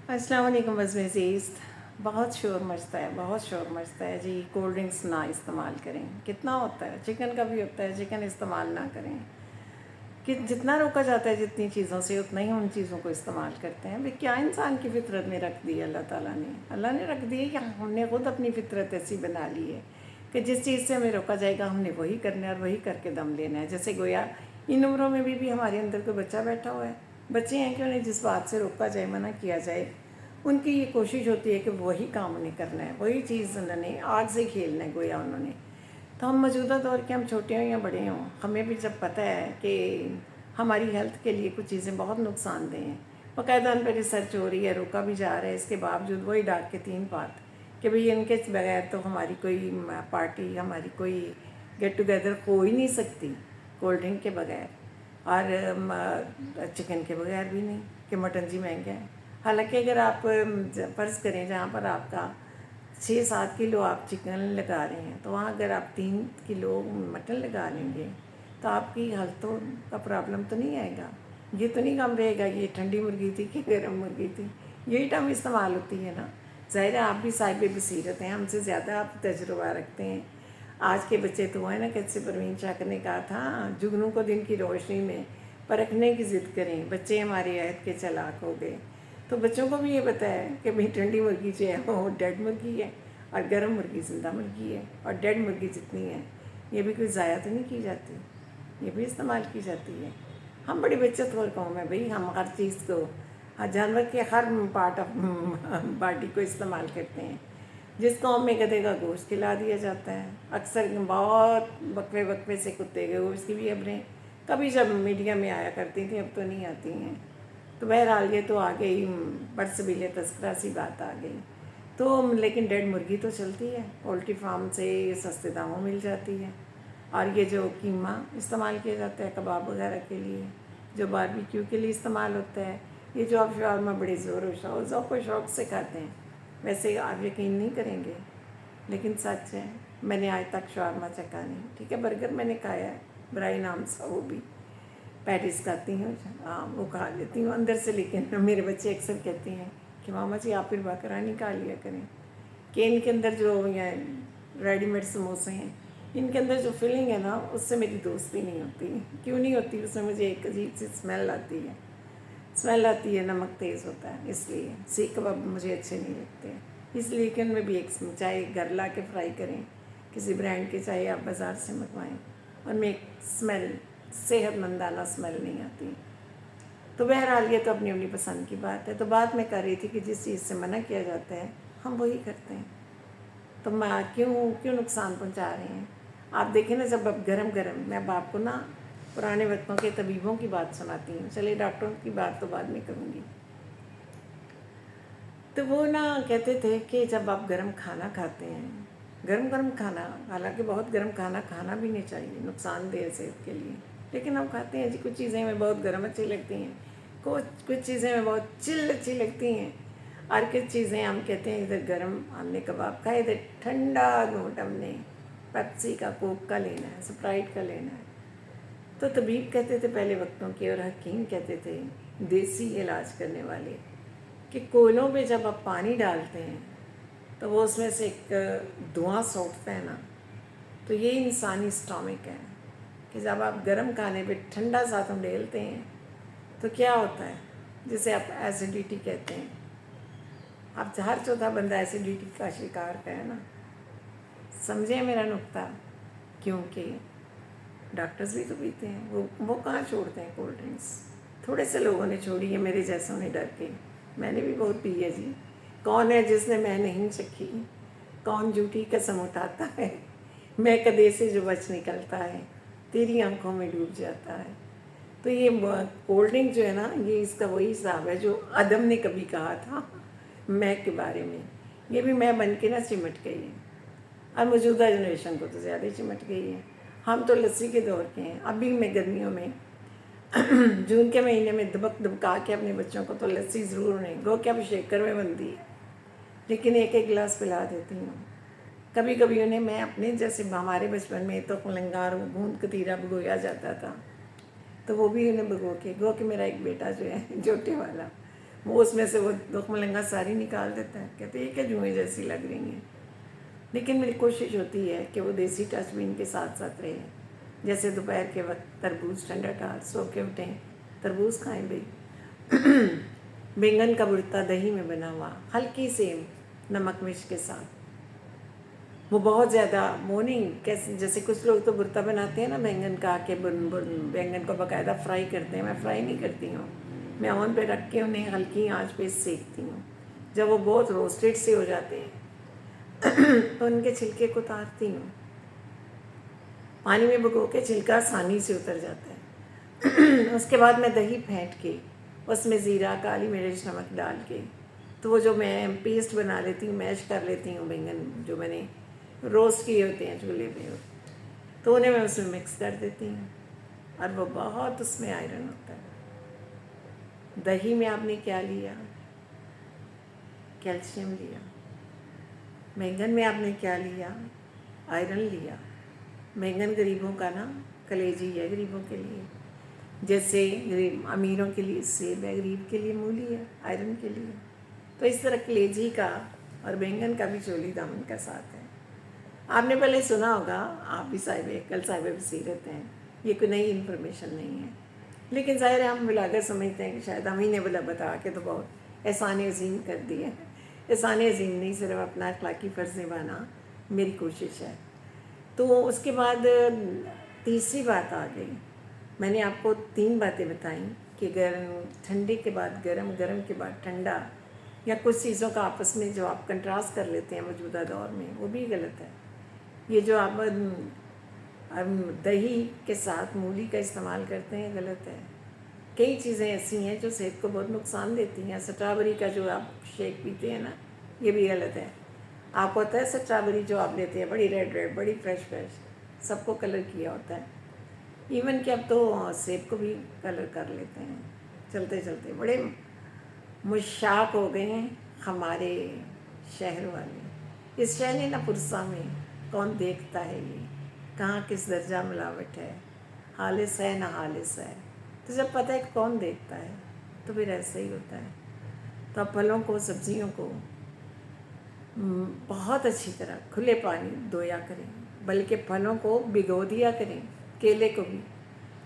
السلام علیکم بزم عزیز. بہت شور مچتا ہے، بہت شور مچتا ہے جی. کولڈ ڈرنکس نہ استعمال کریں. کتنا ہوتا ہے، چکن کا بھی ہوتا ہے، چکن استعمال نہ کریں. کہ جتنا روکا جاتا ہے جتنی چیزوں سے، اتنا ہی ان چیزوں کو استعمال کرتے ہیں. بھئی کیا انسان کی فطرت میں رکھ دی ہے اللہ تعالیٰ نے؟ اللہ نے رکھ دی ہے کہ ہم نے خود اپنی فطرت ایسی بنا لی ہے کہ جس چیز سے ہمیں روکا جائے گا ہم نے وہی کرنا ہے اور وہی کر کے دم لینا ہے. جیسے گویا ان عمروں میں بھی ہمارے اندر کوئی بچہ بیٹھا ہوا ہے. بچے ہیں کہ انہیں جس بات سے روکا جائے، منع کیا جائے، ان کی یہ کوشش ہوتی ہے کہ وہی کام انہیں کرنا ہے، وہی چیز انہوں نے آگ سے کھیلنا ہے گویا انہوں نے. تو ہم موجودہ دور کے، ہم چھوٹے ہوں یا بڑے ہوں، ہمیں بھی جب پتہ ہے کہ ہماری ہیلتھ کے لیے کچھ چیزیں بہت نقصان دہ ہیں، باقاعدہ ان پہ ریسرچ ہو رہی ہے، روکا بھی جا رہا ہے، اس کے باوجود وہی ڈانٹ کے تین بات کہ بھئی ان کے بغیر تو ہماری کوئی پارٹی، ہماری کوئی گیٹ ٹوگیدر ہو ہی نہیں سکتی کولڈ ڈرنک کے بغیر، اور چکن کے بغیر بھی نہیں کہ مٹن جی مہنگا ہے. حالانکہ اگر آپ فرض کریں جہاں پر آپ کا 6-7 کلو آپ چکن لگا رہے ہیں، تو وہاں اگر آپ 3 کلو مٹن لگا لیں گے تو آپ کی ہیلتھ کا پرابلم تو نہیں آئے گا. یہ تو نہیں کم رہے گا یہ ٹھنڈی مرغی تھی کہ گرم مرغی تھی. یہی ٹرم استعمال ہوتی ہے نا. ظاہر ہے آپ بھی صاحب بصیرت ہیں، ہم سے زیادہ آپ تجربہ رکھتے ہیں. آج کے بچے تو ہیں نا، کیسے پروین شاکر نے کہا تھا، جگنوں کو دن کی روشنی میں پرکھنے کی ضد کریں. بچے ہمارے عہد کے چلاک ہو گئے. تو بچوں کو بھی یہ پتہ ہے کہ بھئی ٹھنڈی مرغی جو ہے وہ ڈیڈ مرغی ہے اور گرم مرغی زندہ مرغی ہے، اور ڈیڈ مرغی جتنی ہے یہ بھی کوئی ضائع تو نہیں کی جاتی، یہ بھی استعمال کی جاتی ہے. ہم بڑی بچت خور قوم ہے بھئی. ہم ہر چیز کو، جانور کے ہر پارٹ آف باڈی کو استعمال کرتے ہیں. جس قوم میں گدھے کا گوشت کھلا دیا جاتا ہے، اکثر بہت وقفے وقفے سے کتے کے گوشت کی بھی خبریں کبھی جب میڈیا میں آیا کرتی تھیں، اب تو نہیں آتی ہیں. تو بہرحال یہ تو آ گئی برسبیل تذکرہ سی بات آ گئی. تو لیکن ڈیڈ مرغی تو چلتی ہے، پولٹری فارم سے سستے داموں مل جاتی ہے. اور یہ جو قیمہ استعمال کیا جاتا ہے کباب وغیرہ کے لیے، جو باربیکیو کے لیے استعمال ہوتا ہے، یہ جو آپ شاورما بڑے زور و ذوق و شوق سے کھاتے ہیں، ویسے آپ یقین نہیں کریں گے لیکن سچ ہے، میں نے آج تک شاورما چکھا نہیں. ٹھیک ہے، برگر میں نے کھایا ہے برائے نام سا، وہ بھی پیٹیز کھاتی ہوں، وہ کھا لیتی ہوں اندر سے. لیکن میرے بچے اکثر کہتے ہیں کہ ماما جی آپ پھر بکرانی کھا لیا کریں، کہ ان کے اندر جو ریڈی میڈ سموسے ہیں، ان کے اندر جو فلنگ ہے نا، اس سے میری دوستی نہیں ہوتی. کیوں نہیں ہوتی؟ اس میں مجھے ایک عجیب سی اسمیل آتی ہے، نمک تیز ہوتا ہے، اس لیے سیخ کباب مجھے اچھے نہیں لگتے. اس لیے کہ ان میں بھی ایک، چاہے گھر لا کے فرائی کریں کسی برانڈ کے، چاہے آپ بازار سے منگوائیں، ان میں ایک اسمیل، صحت مندانہ اسمیل نہیں آتی. تو بہرحال یہ تو اپنی اپنی پسند کی بات ہے. تو بات میں کر رہی تھی کہ جس چیز سے منع کیا جاتا ہے ہم وہی کرتے ہیں. تو کیوں نقصان پہنچا رہے ہیں؟ آپ دیکھیں نا، جب اب گرم میں اب آپ کو نا پرانے وقتوں کے طبیبوں کی بات سناتی ہوں. چلیے ڈاکٹروں کی بات تو بعد میں کروں گی. تو وہ نا کہتے تھے کہ جب آپ گرم کھانا کھاتے ہیں، گرم کھانا، حالانکہ بہت گرم کھانا بھی نہیں چاہیے، نقصان دہ ہے صحت کے لیے، لیکن ہم کھاتے ہیں جی. کچھ چیزیں ہمیں بہت گرم اچھی لگتی ہیں، کچھ چیزیں ہمیں بہت چل اچھی لگتی ہیں، اور کچھ چیزیں ہم کہتے ہیں ادھر گرم ہم نے کباب کھائے، ادھر ٹھنڈا گھونٹ ہم نے پیپسی کا، کوک کا لینا ہے، اسپرائٹ کا لینا ہے. تو طبیب کہتے تھے پہلے وقتوں کے، اور حکیم کہتے تھے، دیسی علاج کرنے والے، کہ کوئلوں پہ جب آپ پانی ڈالتے ہیں تو وہ اس میں سے ایک دھواں سوکھتا ہے نا، تو یہ انسانی اسٹامک ہے کہ جب آپ گرم کھانے پہ ٹھنڈا ساتھ ڈالتے ہیں تو کیا ہوتا ہے، جسے آپ ایسیڈیٹی کہتے ہیں. اب ہر چوتھا بندہ ایسیڈیٹی کا شکار ہے نا. سمجھیں میرا نقطہ؟ کیونکہ ڈاکٹرز بھی تو پیتے ہیں، وہ کہاں چھوڑتے ہیں کولڈ ڈرنکس. تھوڑے سے لوگوں نے چھوڑی ہے میرے جیسوں نے ڈر کے. میں نے بھی بہت پی ہے جی. کون ہے جس نے میں نہیں چکھی؟ کون جھوٹی قسم اٹھاتا ہے؟ میں کدے سے جو بچ نکلتا ہے، تیری آنکھوں میں ڈوب جاتا ہے. تو یہ کولڈ ڈرنک جو ہے نا، یہ اس کا وہی حساب ہے جو آدم نے کبھی کہا تھا میں کے بارے میں. یہ بھی میں بن کے نا چمٹ گئی ہے، اور موجودہ جنریشن کو تو زیادہ چمٹ گئی ہے. ہم تو لسی کے دور کے ہیں. ابھی میں گرمیوں میں جون کے مہینے میں دبکا کے اپنے بچوں کو تو لسی ضرور نہیں، گو کہ اب شیکر میں بنتی ہے، لیکن ایک گلاس پلا دیتی ہوں. کبھی کبھی انہیں میں اپنے جیسے، ہمارے بچپن میں تو لنگار گوند کتیرا بھگویا جاتا تھا، تو وہ بھی انہیں بھگو کے، گو کہ میرا ایک بیٹا جو ہے چھوٹے والا، وہ اس میں سے وہ دکھ ملنگا ساری نکال دیتا ہے، کہتے ہیں یہ کہ جوئیں جیسی لگ رہی ہیں. لیکن میری کوشش ہوتی ہے کہ وہ دیسی ٹچ بھی ان کے ساتھ ساتھ رہے. جیسے دوپہر کے وقت تربوز ٹھنڈا ٹھار سو کے اٹھیں، تربوز کھائیں بھائی. بینگن کا بھرتا دہی میں بنا ہوا، ہلکی سی نمک مرچ کے ساتھ. وہ بہت زیادہ وہ نہیں، کیسے جیسے کچھ لوگ تو بھرتا بناتے ہیں نا بینگن کا، کہ بینگن کو باقاعدہ فرائی کرتے ہیں. میں فرائی نہیں کرتی ہوں، میں اوون پہ رکھ کے انہیں ہلکی آنچ پہ سیکتی ہوں. جب وہ بہت روسٹڈ سے ہو جاتے ہیں تو ان کے چھلکے کو اتارتی ہوں، پانی میں بھگو کے چھلکا آسانی سے اتر جاتا ہے. اس کے بعد میں دہی پھینٹ کے اس میں زیرہ، کالی مرچ، نمک ڈال کے تو وہ جو میں پیسٹ بنا لیتی ہوں، میش کر لیتی ہوں بینگن جو میں نے روسٹ کیے ہوتے ہیں چولہے پہ، تو انہیں میں اس میں مکس کر دیتی ہوں. اور وہ بہت اس میں آئرن ہوتا ہے. دہی میں آپ نے کیا لیا؟ کیلشیم لیا. بینگن میں آپ نے کیا لیا؟ آئرن لیا. بینگن غریبوں کا نا کلیجی ہے، غریبوں کے لیے. جیسے امیروں کے لیے سیب ہے، غریب کے لیے مولی ہے آئرن کے لیے. تو اس طرح کلیجی کا اور بینگن کا بھی چولی دامن کا ساتھ ہے. آپ نے پہلے سنا ہوگا، آپ بھی صاحب کل صاحب بصیرت ہیں، یہ کوئی نئی انفارمیشن نہیں ہے. لیکن ظاہر ہے ہم بلا کر سمجھتے ہیں کہ شاید ہم ہی نے بتا کے تو بہت احسان عظیم کر دی ہے. احسان عظیم نہیں، صرف اپنا اخلاقی فرض نبھانا میری کوشش ہے. تو اس کے بعد تیسری بات آ گئی. میں نے آپ کو 3 باتیں بتائیں کہ ٹھنڈے کے بعد گرم، گرم کے بعد ٹھنڈا، یا کچھ چیزوں کا آپس میں جو آپ کنٹراسٹ کر لیتے ہیں موجودہ دور میں، وہ بھی غلط ہے. یہ جو آپ دہی کے ساتھ مولی کا استعمال کرتے ہیں غلط ہے. کئی چیزیں ایسی ہیں جو صحت کو بہت نقصان دیتی ہیں. اسٹرابری کا جو آپ شیک پیتے ہیں نا، یہ بھی غلط ہے. آپ کو پتہ ہے اسٹرابری جو آپ لیتے ہیں بڑی ریڈ ریڈ، بڑی فریش فریش، سب کو کلر کیا ہوتا ہے. ایون کہ اب تو سیب کو بھی کلر کر لیتے ہیں چلتے چلتے. بڑے مشاق ہو گئے ہیں ہمارے شہر والے. اس شہر نہ پرسا میں کون دیکھتا ہے یہ، کہاں کس درجہ ملاوٹ ہے، خالص ہے نہ خالص ہے. تو جب پتہ ہے کہ کون دیکھتا ہے تو پھر ایسا ہی ہوتا ہے. تو اب پھلوں کو، سبزیوں کو بہت اچھی طرح کھلے پانی دھویا کریں، بلکہ پھلوں کو بھگو دیا کریں. کیلے کو بھی،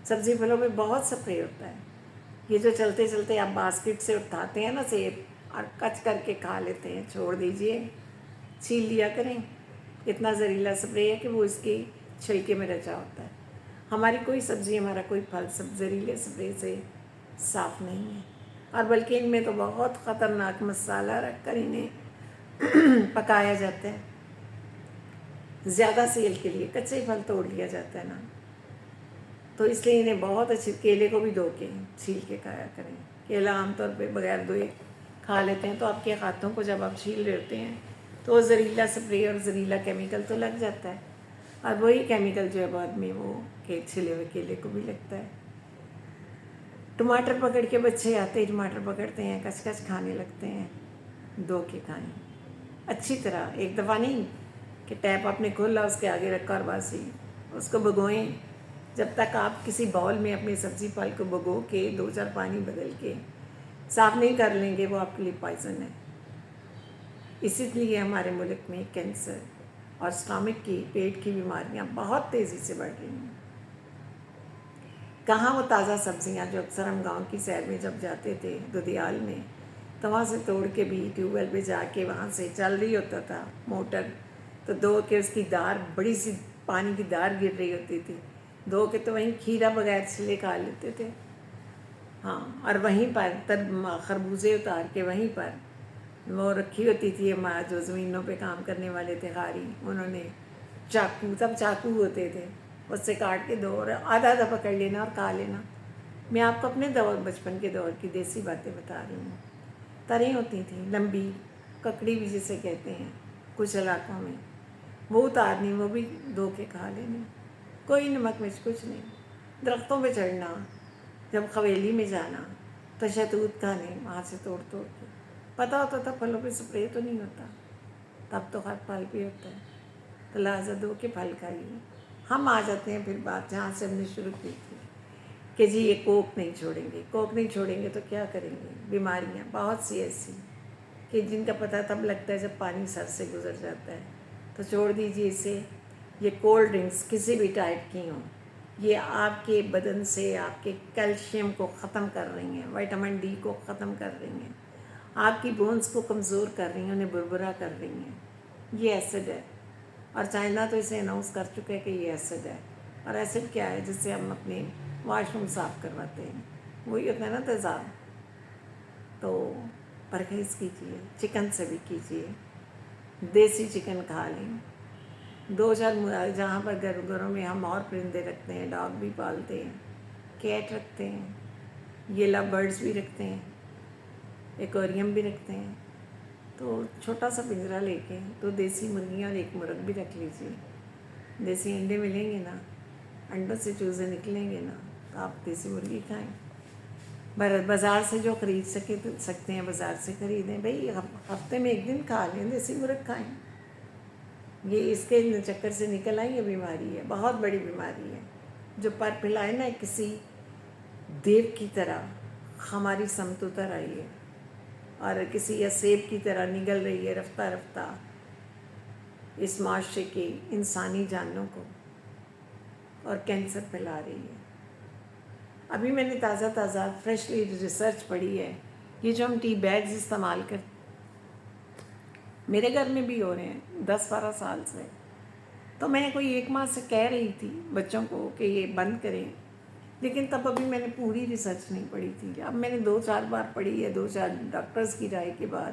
سبزی پھلوں میں بہت سپرے ہوتا ہے. یہ جو چلتے چلتے آپ باسکٹ سے اٹھاتے ہیں نا سیب اور کچ کر کے کھا لیتے ہیں، چھوڑ دیجئے، چھیل لیا کریں. اتنا زہریلا سپرے ہے کہ وہ اس کے چھلکے میں رچا ہوتا ہے. ہماری کوئی سبزی، ہمارا کوئی پھل سب زہریلے سپرے سے صاف نہیں ہے. اور بلکہ ان میں تو بہت خطرناک مسالہ رکھ کر انہیں پکایا جاتا ہے. زیادہ سیل کے لیے کچے پھل توڑ لیا جاتا ہے نا، تو اس لیے انہیں بہت اچھے. کیلے کو بھی دھو کے چھیل کے کھایا کریں. کیلا عام طور پہ بغیر دھوئے کھا لیتے ہیں، تو آپ کے ہاتھوں کو جب آپ چھیل رہے ہوتے ہیں تو وہ زہریلا سپرے اور زہریلا کیمیکل تو لگ جاتا ہے. اور وہی کیمیکل جو ہے بعد میں وہ چھلے ہوئے کیلے کو بھی لگتا ہے. ٹماٹر پکڑ کے بچے آتے، ٹماٹر پکڑتے ہیں، کچ کچ کھانے لگتے ہیں. دھو کے کھائیں اچھی طرح. ایک دفعہ نہیں کہ ٹیپ آپ نے کھولا، اس کے آگے رکھا اور باسی اس کو بھگوئیں. جب تک آپ کسی باؤل میں اپنی سبزی پھل کو بھگو کے 2-4 پانی بدل کے صاف نہیں کر لیں گے، وہ آپ کے لیے پوائزن ہے. اسی لیے ہمارے ملک میں کینسر اور اسٹامک کی، پیٹ کی بیماریاں بہت تیزی سے بڑھ رہی ہیں. کہاں وہ تازہ سبزیاں جو اکثر ہم گاؤں کی سیر میں جب جاتے تھے دودیال میں، تو وہاں سے توڑ کے بھی ٹیوب ویل پہ جا کے وہاں سے چل رہی ہوتا تھا موٹر، تو دھو کے اس کی دار، بڑی سی پانی کی دار گر رہی ہوتی تھی، دھو کے تو وہیں کھیرا بغیر چھلے کھا لیتے تھے. ہاں، اور وہیں پر خربوزے اتار کے وہیں پر وہ رکھی ہوتی تھی. ہمارا جو زمینوں پہ کام کرنے والے تھے خاری، انہوں نے چاقو، تب چاقو ہوتے تھے، اس سے کاٹ کے دو اور آدھا آدھا پکڑ لینا اور کھا لینا. میں آپ کو اپنے دور، بچپن کے دور کی دیسی باتیں بتا رہی ہوں. تریں ہوتی تھیں لمبی، ککڑی بھی جسے کہتے ہیں کچھ علاقوں میں، وہ اتارنی، وہ بھی دھو کے کھا لینی. کوئی نمک مرچ کچھ نہیں. درختوں پہ چڑھنا، جب قبیلی میں جانا تو شہتوت کھانے وہاں سے توڑ توڑ کے. پتہ ہوتا تھا پھلوں پہ سپرے تو نہیں ہوتا، تب تو خیر پھل بھی ہوتا ہے. تو لہٰذا دھو کے پھل کھائیے. ہم آ جاتے ہیں پھر بات جہاں سے ہم نے شروع کی تھی کہ جی یہ کوک نہیں چھوڑیں گے، کوک نہیں چھوڑیں گے تو کیا کریں گے؟ بیماریاں بہت سی ایسی کہ جن کا پتہ تب لگتا ہے جب پانی سر سے گزر جاتا ہے. تو چھوڑ دیجیے اسے. یہ کولڈ ڈرنکس کسی بھی ٹائپ کی ہوں، یہ آپ کے بدن سے آپ کے کیلشیم کو ختم کر رہی ہیں، وٹامن ڈی کو ختم کر رہی ہیں، آپ کی بونس کو کمزور کر رہی ہیں، انہیں بربرا کر رہی ہیں. یہ ایسڈ ہے، اور چائنا تو اسے اناؤنس کر چکا ہے کہ یہ ایسڈ ہے. اور ایسڈ کیا ہے؟ جس سے ہم اپنے واش روم صاف کرواتے ہیں، وہی ہوتا ہے نا تیزاب. تو پرہیز کیجیے، چکن سے بھی کیجیے، دیسی چکن کھا لیں. 2-4 جہاں پر گھروں میں ہم اور پرندے رکھتے ہیں، ڈاگ بھی پالتے ہیں، کیٹ رکھتے ہیں، یہ لو برڈز بھی رکھتے ہیں، ایکویریم بھی رکھتے ہیں. تو چھوٹا سا پنجرا لے کے 2 دیسی مرغیاں اور 1 مرغ بھی رکھ لیجیے. دیسی انڈے ملیں گے نا، انڈوں سے چوزے نکلیں گے نا، تو آپ دیسی مرغی کھائیں. بازار سے جو خرید سکتے ہیں بازار سے خریدیں. بھئی ہفتے میں 1 دن کھا لیں، دیسی مرغ کھائیں. یہ اس کے چکر سے نکل آئی، یہ بیماری ہے، بہت بڑی بیماری ہے جو پر پھیلائے نا کسی دیو کی طرح ہماری سمت اتر آئی ہے، اور کسی یا سیب کی طرح نگل رہی ہے رفتہ رفتہ اس معاشرے کی انسانی جانوں کو، اور کینسر پھیلا رہی ہے. ابھی میں نے تازہ فریشلی ریسرچ پڑھی ہے. یہ جو ہم ٹی بیگز استعمال کرتے، میرے گھر میں بھی ہو رہے ہیں 10-12 سال سے. تو میں کوئی 1 ماہ سے کہہ رہی تھی بچوں کو کہ یہ بند کریں، لیکن تب ابھی میں نے پوری ریسرچ نہیں پڑھی تھی. اب میں نے 2-4 بار پڑھی ہے، 2-4 ڈاکٹرز کی رائے کے بعد.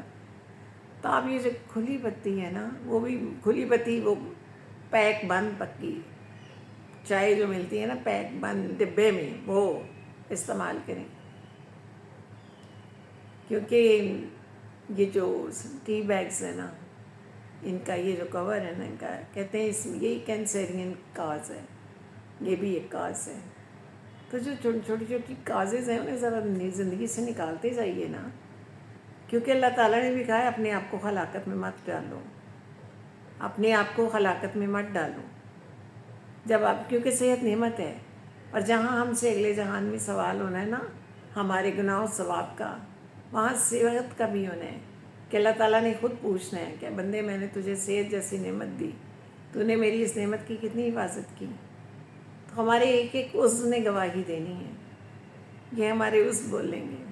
تو اب یہ جو کھلی پتی ہے نا، وہ بھی کھلی پتی، وہ پیک بند پکی چائے جو ملتی ہے نا پیک بند ڈبے میں، وہ استعمال کریں. کیونکہ یہ جو ٹی بیگز ہیں نا، ان کا یہ جو کور ہے نا، ان کا کہتے ہیں اس میں یہی کینسرین کاز ہے، یہ بھی ایک کاز ہے. تو جو چھوٹی کازز ہیں انہیں ذرا زندگی سے نکالتے جائیے نا. کیونکہ اللہ تعالیٰ نے بھی کہا ہے اپنے آپ کو ہلاکت میں مت ڈالو، اپنے آپ کو ہلاکت میں مت ڈالو. جب آپ، کیونکہ صحت نعمت ہے، اور جہاں ہم سے اگلے جہان میں سوال ہونا ہے نا ہمارے گناہ و ثواب کا، وہاں صحت کا بھی ہونا ہے کہ اللہ تعالیٰ نے خود پوچھنا ہے کہ بندے میں نے تجھے صحت جیسی نعمت دی، تو نے میری اس نعمت کی کتنی حفاظت کی. تو ہمارے ایک عضو نے گواہی دینی ہے. یہ ہمارے عضو بولیں گے،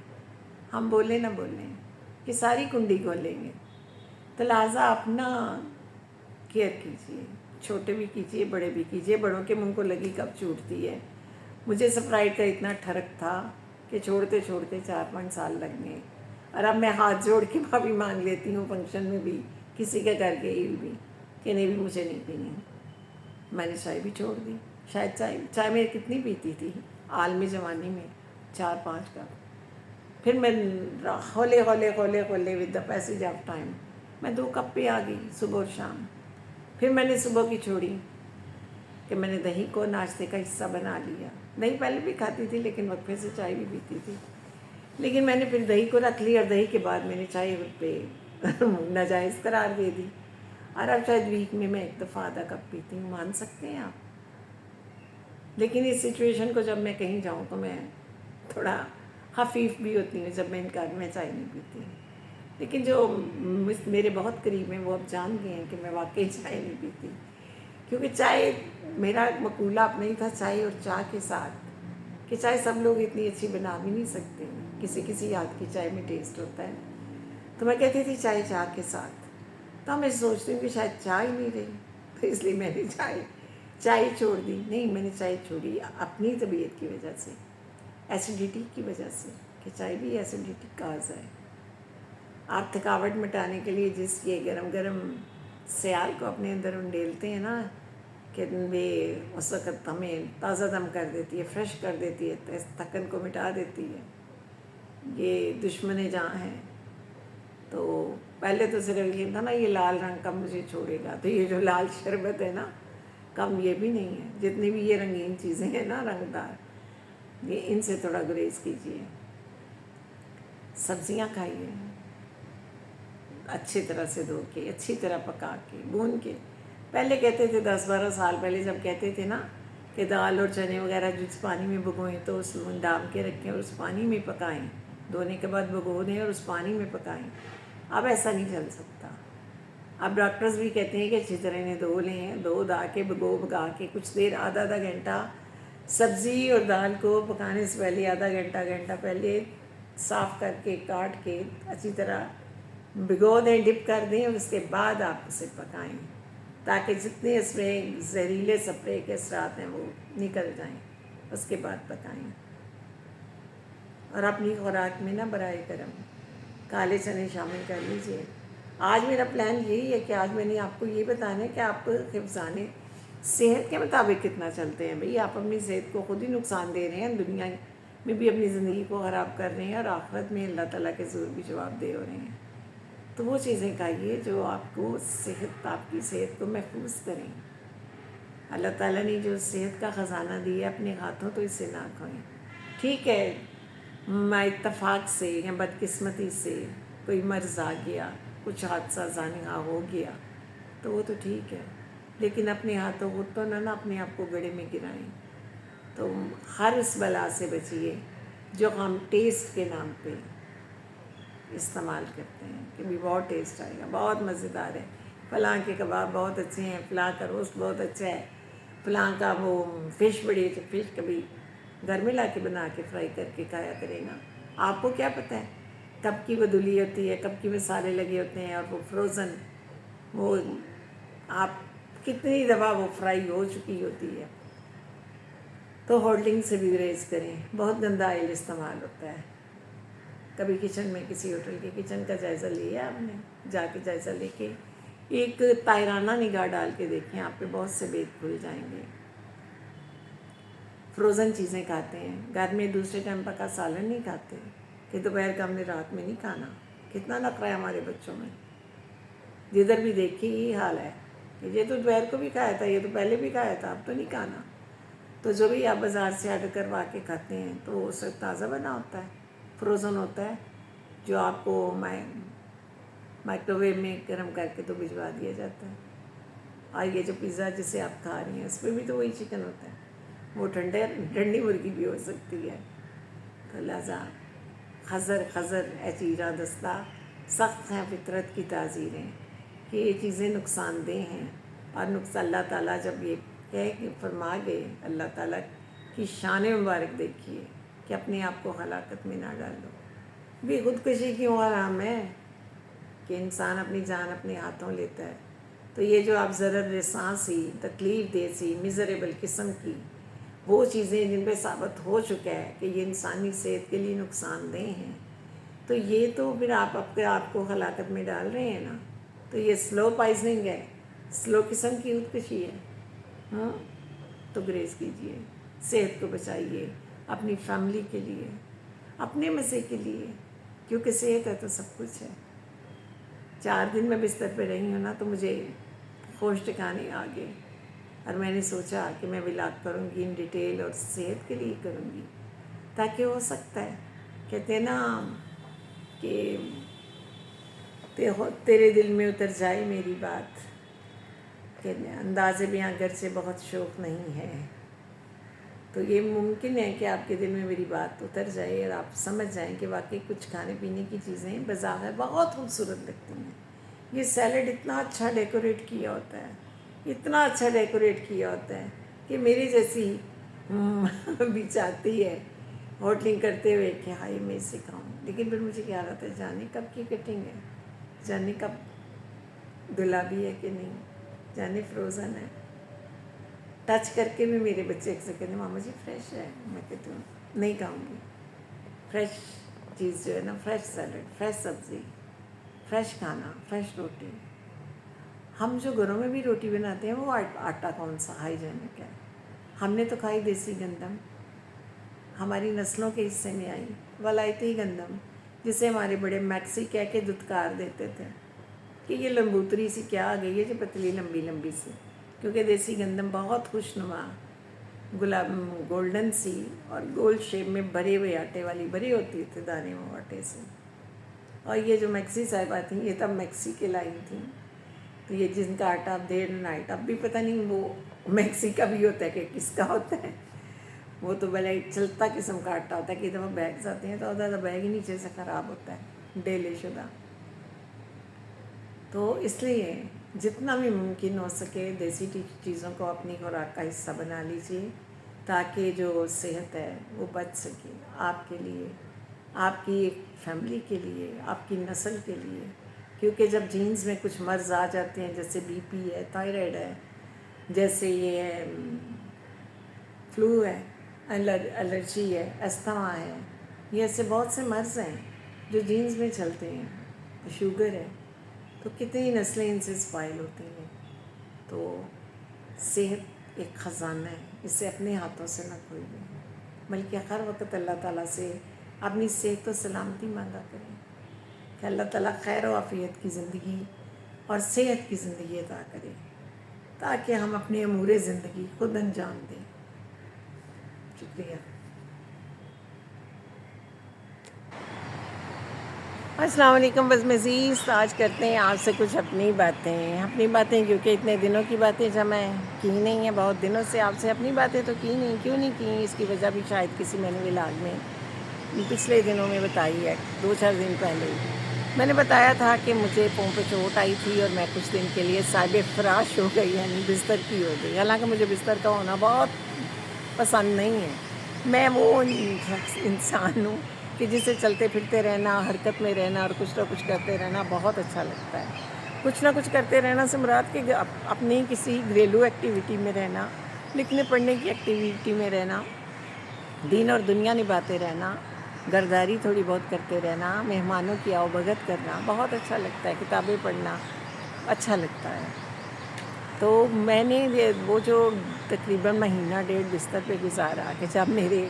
ہم بولیں نہ بولیں، یہ ساری کنڈی کھولیں گے. تو لہٰذا اپنا کیئر کیجیے، چھوٹے بھی کیجیے، بڑے بھی کیجیے. بڑوں کے منہ کو لگی کب چھوٹتی ہے. مجھے سپرائٹ کا اتنا ٹھرک تھا کہ چھوڑتے 4-5 سال لگ گئے، اور اب میں ہاتھ جوڑ کے معافی مانگ لیتی ہوں فنکشن میں بھی، کسی کے گھر گئی بھی کہ نہیں بھی مجھے نہیں پینی. میں نے چائے بھی چھوڑ دی. شاید چائے میں کتنی پیتی تھی عالمی جوانی میں، 4-5 کپ. پھر میں ہولے with the passage of time میں 2 کپ پہ آ گئی صبح اور شام. پھر میں نے صبح کی چھوڑی کہ میں نے دہی کو ناشتے کا حصہ بنا لیا. دہی پہلے بھی کھاتی تھی لیکن وقفے سے چائے بھی پیتی تھی، لیکن میں نے پھر دہی کو رکھ لی، اور دہی کے بعد میں نے چائے پہ ناجائز قرار دے دی. اور اب شاید ویک میں 1 دفعہ آدھا کپ پیتی ہوں، مان سکتے ہیں آپ. لیکن اس سچویشن کو جب میں کہیں جاؤں تو میں تھوڑا خفیف بھی ہوتی ہوں جب میں انکار میں چائے نہیں پیتی. لیکن جو میرے بہت قریب ہیں وہ اب جان گئے ہیں کہ میں واقعی چائے نہیں پیتی. کیونکہ چائے میرا مقولہ اپنا ہی تھا، چائے اور چائے کے ساتھ، کہ چائے سب لوگ اتنی اچھی بنا بھی نہیں سکتے، کسی ہاتھ کی چائے میں ٹیسٹ ہوتا ہے. تو میں کہتی تھی چائے کے ساتھ. تو میں سوچتی ہوں کہ شاید چائے نہیں رہی، تو اس لیے میں نے چائے چھوڑ دی. نہیں، میں نے چائے چھوڑی اپنی طبیعت کی وجہ سے، ایسیڈیٹی کی وجہ سے، کہ چائے بھی ایسیڈیٹی کاز ہے. آپ تھکاوٹ مٹانے کے لیے جس یہ گرم سیال کو اپنے اندر انڈیلتے ہیں نا، کہ وہ اس وقت ہمیں تازہ دم کر دیتی ہے، فریش کر دیتی ہے، تھکن کو مٹا دیتی ہے. یہ دشمن جہاں ہیں. تو پہلے تو صرف یہ تھا نا یہ لال رنگ کب مجھے چھوڑے گا، تو یہ جو لال شربت ہے نا کم یہ بھی نہیں ہے. جتنی بھی یہ رنگین چیزیں ہیں نا رنگدار، یہ ان سے تھوڑا گریز کیجیے. سبزیاں کھائیے اچھی طرح سے دھو کے، اچھی طرح پکا کے، بھون کے. پہلے کہتے تھے 10-12 سال پہلے جب کہتے تھے نا کہ دال اور چنے وغیرہ جس پانی میں بھگوئیں تو اس میں ڈال کے رکھیں اور اس پانی میں پکائیں، دھونے کے بعد بھگو دیں اور اس پانی میں پکائیں. اب ایسا نہیں چل سکتا. اب ڈاکٹرز بھی کہتے ہیں کہ اچھی طرح انہیں دھو لیں، دھا کے بھگا کے کچھ دیر آدھا گھنٹہ سبزی اور دال کو پکانے سے پہلے آدھا گھنٹہ پہلے صاف کر کے کاٹ کے اچھی طرح بھگو دیں، ڈپ کر دیں اور اس کے بعد آپ اسے پکائیں تاکہ جتنے اس میں زہریلے سپرے کے اثرات ہیں وہ نکل جائیں. اس کے بعد پکائیں. اور اپنی خوراک میں نا برائے کرم کالے چنے شامل کر لیجیے. آج میرا پلان یہی ہے کہ آج میں نے آپ کو یہ بتانا ہے کہ آپ حفظان صحت کے مطابق کتنا چلتے ہیں. بھئی آپ اپنی صحت کو خود ہی نقصان دے رہے ہیں، دنیا میں بھی اپنی زندگی کو خراب کر رہے ہیں اور آخرت میں اللہ تعالیٰ کے زور بھی جواب دے ہو رہے ہیں. تو وہ چیزیں کھائیے جو آپ کو آپ کی صحت کو محفوظ کریں. اللہ تعالیٰ نے جو صحت کا خزانہ دیا اپنے ہاتھوں تو اسے نہ کھائیں. ٹھیک ہے اتفاق سے یا بدقسمتی سے کوئی مرض آ گیا، کچھ حادثہ زانحہ ہو گیا تو وہ تو ٹھیک ہے، لیکن اپنے ہاتھوں خود تو نہ اپنے آپ کو گڑھے میں گرائیں. تو ہر اس بلا سے بچیے جو ہم ٹیسٹ کے نام پہ استعمال کرتے ہیں کہ بھی بہت ٹیسٹ آئے گا، بہت مزیدار ہے، فلاں کے کباب بہت اچھے ہیں، فلاں کا روسٹ بہت اچھا ہے، فلاں کا وہ فش بڑی اچھی. فش کبھی گھر میں لا کے بنا کے فرائی کر کے کھایا کرے نا. آپ کو کیا پتہ ہے کب کی وہ دھلی ہوتی ہے، کب کی مسالے لگے ہوتے ہیں، اور وہ فروزن وہ آپ کتنی دفعہ وہ فرائی ہو چکی ہوتی ہے. تو ہولڈنگ سے بھی گریز کریں. بہت گندا آئل استعمال ہوتا ہے. کبھی کچن میں کسی ہوٹل کے کچن کا جائزہ لیا آپ نے؟ جا کے جائزہ لے کے ایک تائرانہ نگاہ ڈال کے دیکھیں، آپ کے بہت سے بید کھل جائیں گے. فروزن چیزیں کھاتے ہیں، گھر میں دوسرے ٹائم پکا سالن نہیں کھاتے کہ دوپہر کا ہم نے رات میں نہیں کھانا. کتنا نخرہ ہے ہمارے بچوں میں. جدھر بھی دیکھیے یہی حال ہے کہ یہ تو دوپہر کو بھی کھایا تھا، یہ تو پہلے بھی کھایا تھا، اب تو نہیں کھانا. تو جو بھی آپ بازار سے آرڈر کروا کے کھاتے ہیں تو وہ سب تازہ بنا ہوتا ہے، فروزن ہوتا ہے، جو آپ کو مائکرو ویو میں گرم کر کے تو بھجوا دیا جاتا ہے. اور یہ جو پیزا جسے آپ کھا رہی ہیں اس میں بھی تو وہی چکن ہوتا ہے، وہ ٹھنڈی مرغی بھی ہو سکتی ہے. تو لہٰذا خضر اے چیرا دستہ سخت ہیں فطرت کی تعزیریں کہ یہ چیزیں نقصان دہ ہیں. اور اللہ تعالیٰ جب یہ کہہ کہ فرما گئے، اللہ تعالیٰ کی شان مبارک دیکھیے کہ اپنے آپ کو ہلاکت میں نہ ڈالو. بھی خودکشی کیوں آرام ہے کہ انسان اپنی جان اپنے ہاتھوں لیتا ہے. تو یہ جو آپ ضرر رساں سی، تکلیف دہ سی، میزریبل قسم کی وہ چیزیں جن پہ ثابت ہو چکا ہے کہ یہ انسانی صحت کے لیے نقصان دہ ہیں، تو یہ تو پھر آپ اپنے آپ کو ہلاکت میں ڈال رہے ہیں نا. تو یہ سلو پائزننگ ہے، سلو قسم کی خودکشی ہے. تو گریز کیجیے، صحت کو بچائیے، اپنی فیملی کے لیے، اپنے مزے کے لیے، کیونکہ صحت ہے تو سب کچھ ہے. 4 دن میں بستر پہ رہی ہوں نا تو مجھے ہوش ٹھکانے آ گئے اور میں نے سوچا کہ میں ولاگ کروں گی ان ڈیٹیل اور صحت کے لیے کروں گی تاکہ ہو سکتا ہے کہتے ہیں نا کہ تیرے دل میں اتر جائے میری بات، کہ انداز بیاں گرچہ بہت شوق نہیں ہے. تو یہ ممکن ہے کہ آپ کے دل میں میری بات اتر جائے اور آپ سمجھ جائیں کہ واقعی کچھ کھانے پینے کی چیزیں بظاہر بہت خوبصورت لگتی ہیں. یہ سیلڈ اتنا اچھا ڈیکوریٹ کیا ہوتا ہے، اتنا اچھا ڈیکوریٹ کیا ہوتا ہے کہ میری جیسی بھی چاہتی ہے ہوٹلنگ کرتے ہوئے کہ ہائی میں اسے کھاؤں. لیکن پھر مجھے کیا رہتا ہے جانے کب کی کٹنگ ہے، جانے کب دھلا بھی ہے کہ نہیں، جانے فروزن ہے. ٹچ کر کے بھی میرے بچے ایک سے کہتے ہیں ماما جی فریش ہے. میں کہتی ہوں نہیں کھاؤں گی. فریش چیز جو ہے نا، فریش سیلڈ، فریش سبزی، فریش کھانا، فریش روٹی. ہم جو گھروں میں بھی روٹی بناتے ہیں وہ آٹا کون سا ہائیجینک ہے. ہم نے تو کھائی دیسی گندم، ہماری نسلوں کے حصے میں آئی ولایتی گندم، جسے ہمارے بڑے میکسی کہہ کے دھتکار دیتے تھے کہ یہ لمبوتری سی کیا آ گئی ہے جو پتلی لمبی لمبی سی. کیونکہ دیسی گندم بہت خوشنما گولڈن سی اور گول شیپ میں بھرے ہوئے آٹے والی بھری ہوتی تھے دانے وہ آٹے سے. اور یہ جو میکسی صاحبہ تھیں یہ تب میکسی کے لائی تھیں. تو یہ جن کا آٹا ڈے نائٹ، اب بھی پتہ نہیں وہ میکسی کا بھی ہوتا ہے کہ کس کا ہوتا ہے، وہ تو بھلے چلتا قسم کا آٹا ہوتا ہے کہ جب بیگز آتے ہیں تو زیادہ بیگ ہی نیچے سے خراب ہوتا ہے ڈیلے شدہ. تو اس لیے جتنا بھی ممکن ہو سکے دیسی چیزوں کو اپنی خوراک کا حصہ بنا لیجیے تاکہ جو صحت ہے وہ بچ سکے آپ کے لیے، آپ کی فیملی کے لیے، آپ کی نسل کے لیے. کیونکہ جب جینز میں کچھ مرض آ جاتے ہیں جیسے بی پی ہے، تھائرائڈ ہے، جیسے یہ ہے فلو ہے، الرجی ہے، استھما ہے، یہ ایسے بہت سے مرض ہیں جو جینز میں چلتے ہیں، شوگر ہے، تو کتنی نسلیں ان سے اسپائل ہوتی ہیں. تو صحت ایک خزانہ ہے، اسے اپنے ہاتھوں سے نہ کھوئیے بلکہ ہر وقت اللہ تعالیٰ سے اپنی صحت و سلامتی مانگا کریں کہ اللہ تعالیٰ خیر و عافیت کی زندگی اور صحت کی زندگی عطا کرے تاکہ ہم اپنے امور زندگی خود انجام دیں. شکریہ. السلام علیکم. بس مزید آج کرتے ہیں آپ سے کچھ اپنی باتیں کیونکہ اتنے دنوں کی باتیں جمع کی نہیں ہیں، بہت دنوں سے آپ سے اپنی باتیں تو کی نہیں. کیوں نہیں کی اس کی وجہ بھی شاید کسی میں نے علاج میں پچھلے دنوں میں بتائی ہے. 2-4 دن پہلے میں نے بتایا تھا کہ مجھے پاؤں پہ چوٹ آئی تھی اور میں کچھ دن کے لیے صاحب فراش ہو گئی، یعنی بستر کی ہو گئی. حالانکہ مجھے بستر کا ہونا بہت پسند نہیں ہے. میں وہ انسان ہوں کہ جسے چلتے پھرتے رہنا، حرکت میں رہنا اور کچھ نہ کچھ کرتے رہنا بہت اچھا لگتا ہے. کچھ نہ کچھ کرتے رہنا سے مراد کہ اپنی کسی گھریلو ایکٹیویٹی میں رہنا، لکھنے پڑھنے کی ایکٹیویٹی میں رہنا، دین اور دنیا نبھاتے رہنا، گھرداری تھوڑی بہت کرتے رہنا، مہمانوں کی آؤ بھگت کرنا بہت اچھا لگتا ہے، کتابیں پڑھنا اچھا لگتا ہے. تو میں نے وہ جو تقریباً مہینہ ڈیڑھ بستر پہ گزارا کہ جب میرے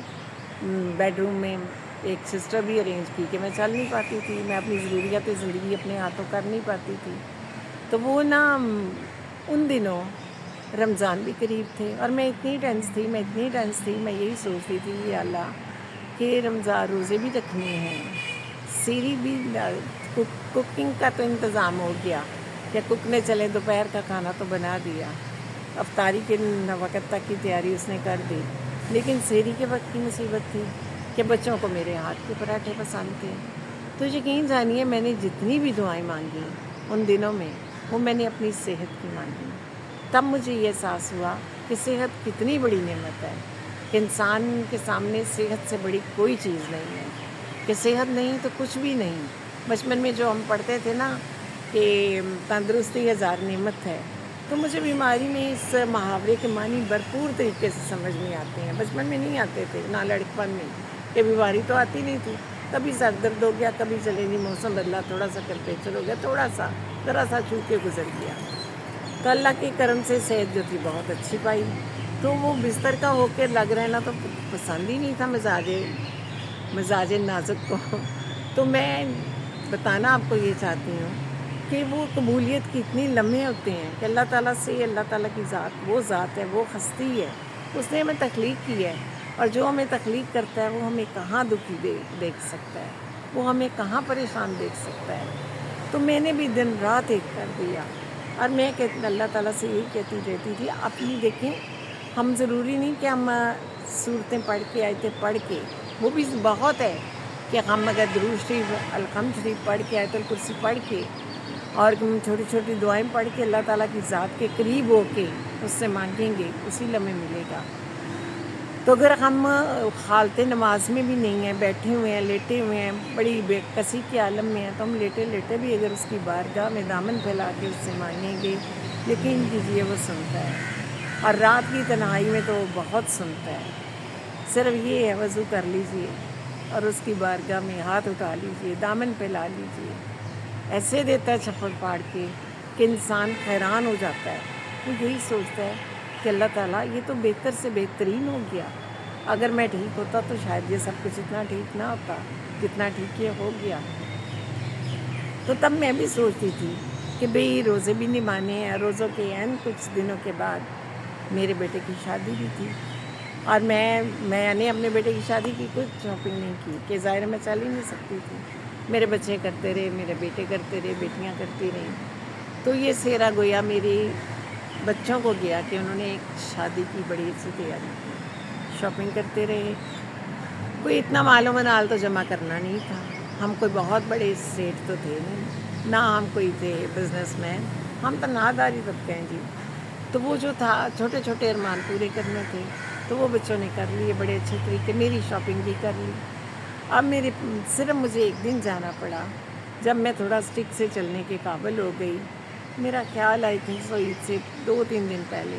بیڈ روم میں ایک سسٹر بھی ارینج کی کہ میں چل نہیں پاتی تھی، میں اپنی ضروریات زندگی اپنے ہاتھوں کر نہیں پاتی تھی. تو وہ نا ان دنوں رمضان بھی قریب تھے اور میں اتنی ٹینس تھی، میں یہی سوچتی تھی یا اللہ کہ رمضان روزے بھی رکھنے ہیں، سیری بھی، کوکنگ کا تو انتظام ہو گیا کہ کک نے چلے دوپہر کا کھانا تو بنا دیا، افطاری کے وقت تک کی تیاری اس نے کر دی، لیکن سحری کے وقت کی مصیبت تھی کہ بچوں کو میرے ہاتھ کے پراٹھے پسند تھے. تو یقین جانیے میں نے جتنی بھی دعائیں مانگی ان دنوں میں وہ میں نے اپنی صحت کی مانگی. تب مجھے یہ احساس ہوا کہ صحت کتنی بڑی نعمت ہے کہ انسان کے سامنے صحت سے بڑی کوئی چیز نہیں ہے، کہ صحت نہیں تو کچھ بھی نہیں. بچپن میں جو ہم پڑھتے تھے نا کہ تندرستی 1000 نعمت ہے، تو مجھے بیماری میں اس محاورے کے معنی بھرپور طریقے سے سمجھ میں آتے ہیں. بچپن میں نہیں آتے تھے، نہ لڑکپن میں، کہ بیماری تو آتی نہیں تھی. کبھی سر درد ہو گیا، کبھی چلے نہیں موسم بدلا، تھوڑا سا ٹمپریچر ہو گیا، تھوڑا سا ذرا سا چھو کے گزر گیا. تو اللہ کے کرم سے صحت جو تھی بہت اچھی پائی. تو وہ بستر کا ہو کے لگ رہنا تو پسند ہی نہیں تھا مزاج نازک کو. تو میں بتانا آپ کو یہ چاہتی ہوں کہ وہ قبولیت کی اتنی لمحے ہوتے ہیں کہ اللہ تعالیٰ سے، اللہ تعالیٰ کی ذات وہ ذات ہے، وہ ہستی ہے، اس نے ہمیں تخلیق کی ہے، اور جو ہمیں تخلیق کرتا ہے وہ ہمیں کہاں دکھی دیکھ سکتا ہے، وہ ہمیں کہاں پریشان دیکھ سکتا ہے. تو میں نے بھی دن رات ایک کر دیا اور میں اللہ تعالیٰ سے یہی کہتی رہتی تھی اپنی. دیکھیں ہم ضروری نہیں کہ ہم صورتیں پڑھ کے، آیتیں پڑھ کے، وہ بھی بہت ہے کہ ہم اگر درود شریف، الحمد شریف پڑھ کے، آیت الکرسی پڑھ کے اور چھوٹی چھوٹی دعائیں پڑھ کے اللہ تعالیٰ کی ذات کے قریب ہو کے اس سے مانگیں گے، اسی لمحے ملے گا. تو اگر ہم حالت نماز میں بھی نہیں ہیں، بیٹھے ہوئے ہیں، لیٹے ہوئے ہیں، بڑی بے کسی کے عالم میں ہیں، تو ہم لیٹے لیٹے بھی اگر اس کی بارگاہ میں دامن پھیلا کے اس سے مانگیں گے، یقین کیجیے وہ سنتا ہے. اور رات کی تنہائی میں تو وہ بہت سنتا ہے. صرف یہ ہے وضو کر لیجئے اور اس کی بارگاہ میں ہاتھ اٹھا لیجئے، دامن پھیلا لیجئے، ایسے دیتا ہے چھپڑ پاڑ کے کہ انسان حیران ہو جاتا ہے. وہ یہی سوچتا ہے کہ اللہ تعالیٰ یہ تو بہتر سے بہترین ہو گیا، اگر میں ٹھیک ہوتا تو شاید یہ سب کچھ اتنا ٹھیک نہ ہوتا جتنا ٹھیک یہ ہو گیا. تو تب میں بھی سوچتی تھی کہ بھئی روزے بھی نبھانے ہیں. روزوں کے عین کچھ دنوں کے بعد میرے بیٹے کی شادی بھی تھی اور میں نے اپنے بیٹے کی شادی کی کچھ شاپنگ نہیں کی کہ ظاہر میں چل ہی نہیں سکتی تھی. میرے بچے کرتے رہے، میرے بیٹے کرتے رہے، بیٹیاں کرتی رہیں. تو یہ سیرا گویا میری بچوں کو گیا کہ انہوں نے ایک شادی کی بڑی اچھی تیاری کی، شاپنگ کرتے رہے. کوئی اتنا مال و منال تو جمع کرنا نہیں تھا، ہم کوئی بہت بڑے سیٹ تو تھے نہیں، نہ ہم کوئی تھے بزنس مین، ہم تو ناداری طبقے ہیں جی. تو وہ جو تھا چھوٹے چھوٹے ارمان پورے کرنے تھے، تو وہ بچوں نے کر لیے بڑے اچھے طریقے، میری شاپنگ بھی کر لی. اب صرف مجھے ایک دن جانا پڑا جب میں تھوڑا اسٹک سے چلنے کے قابل ہو گئی. میرا خیال آئی تھی سو عید سے 2-3 دن پہلے.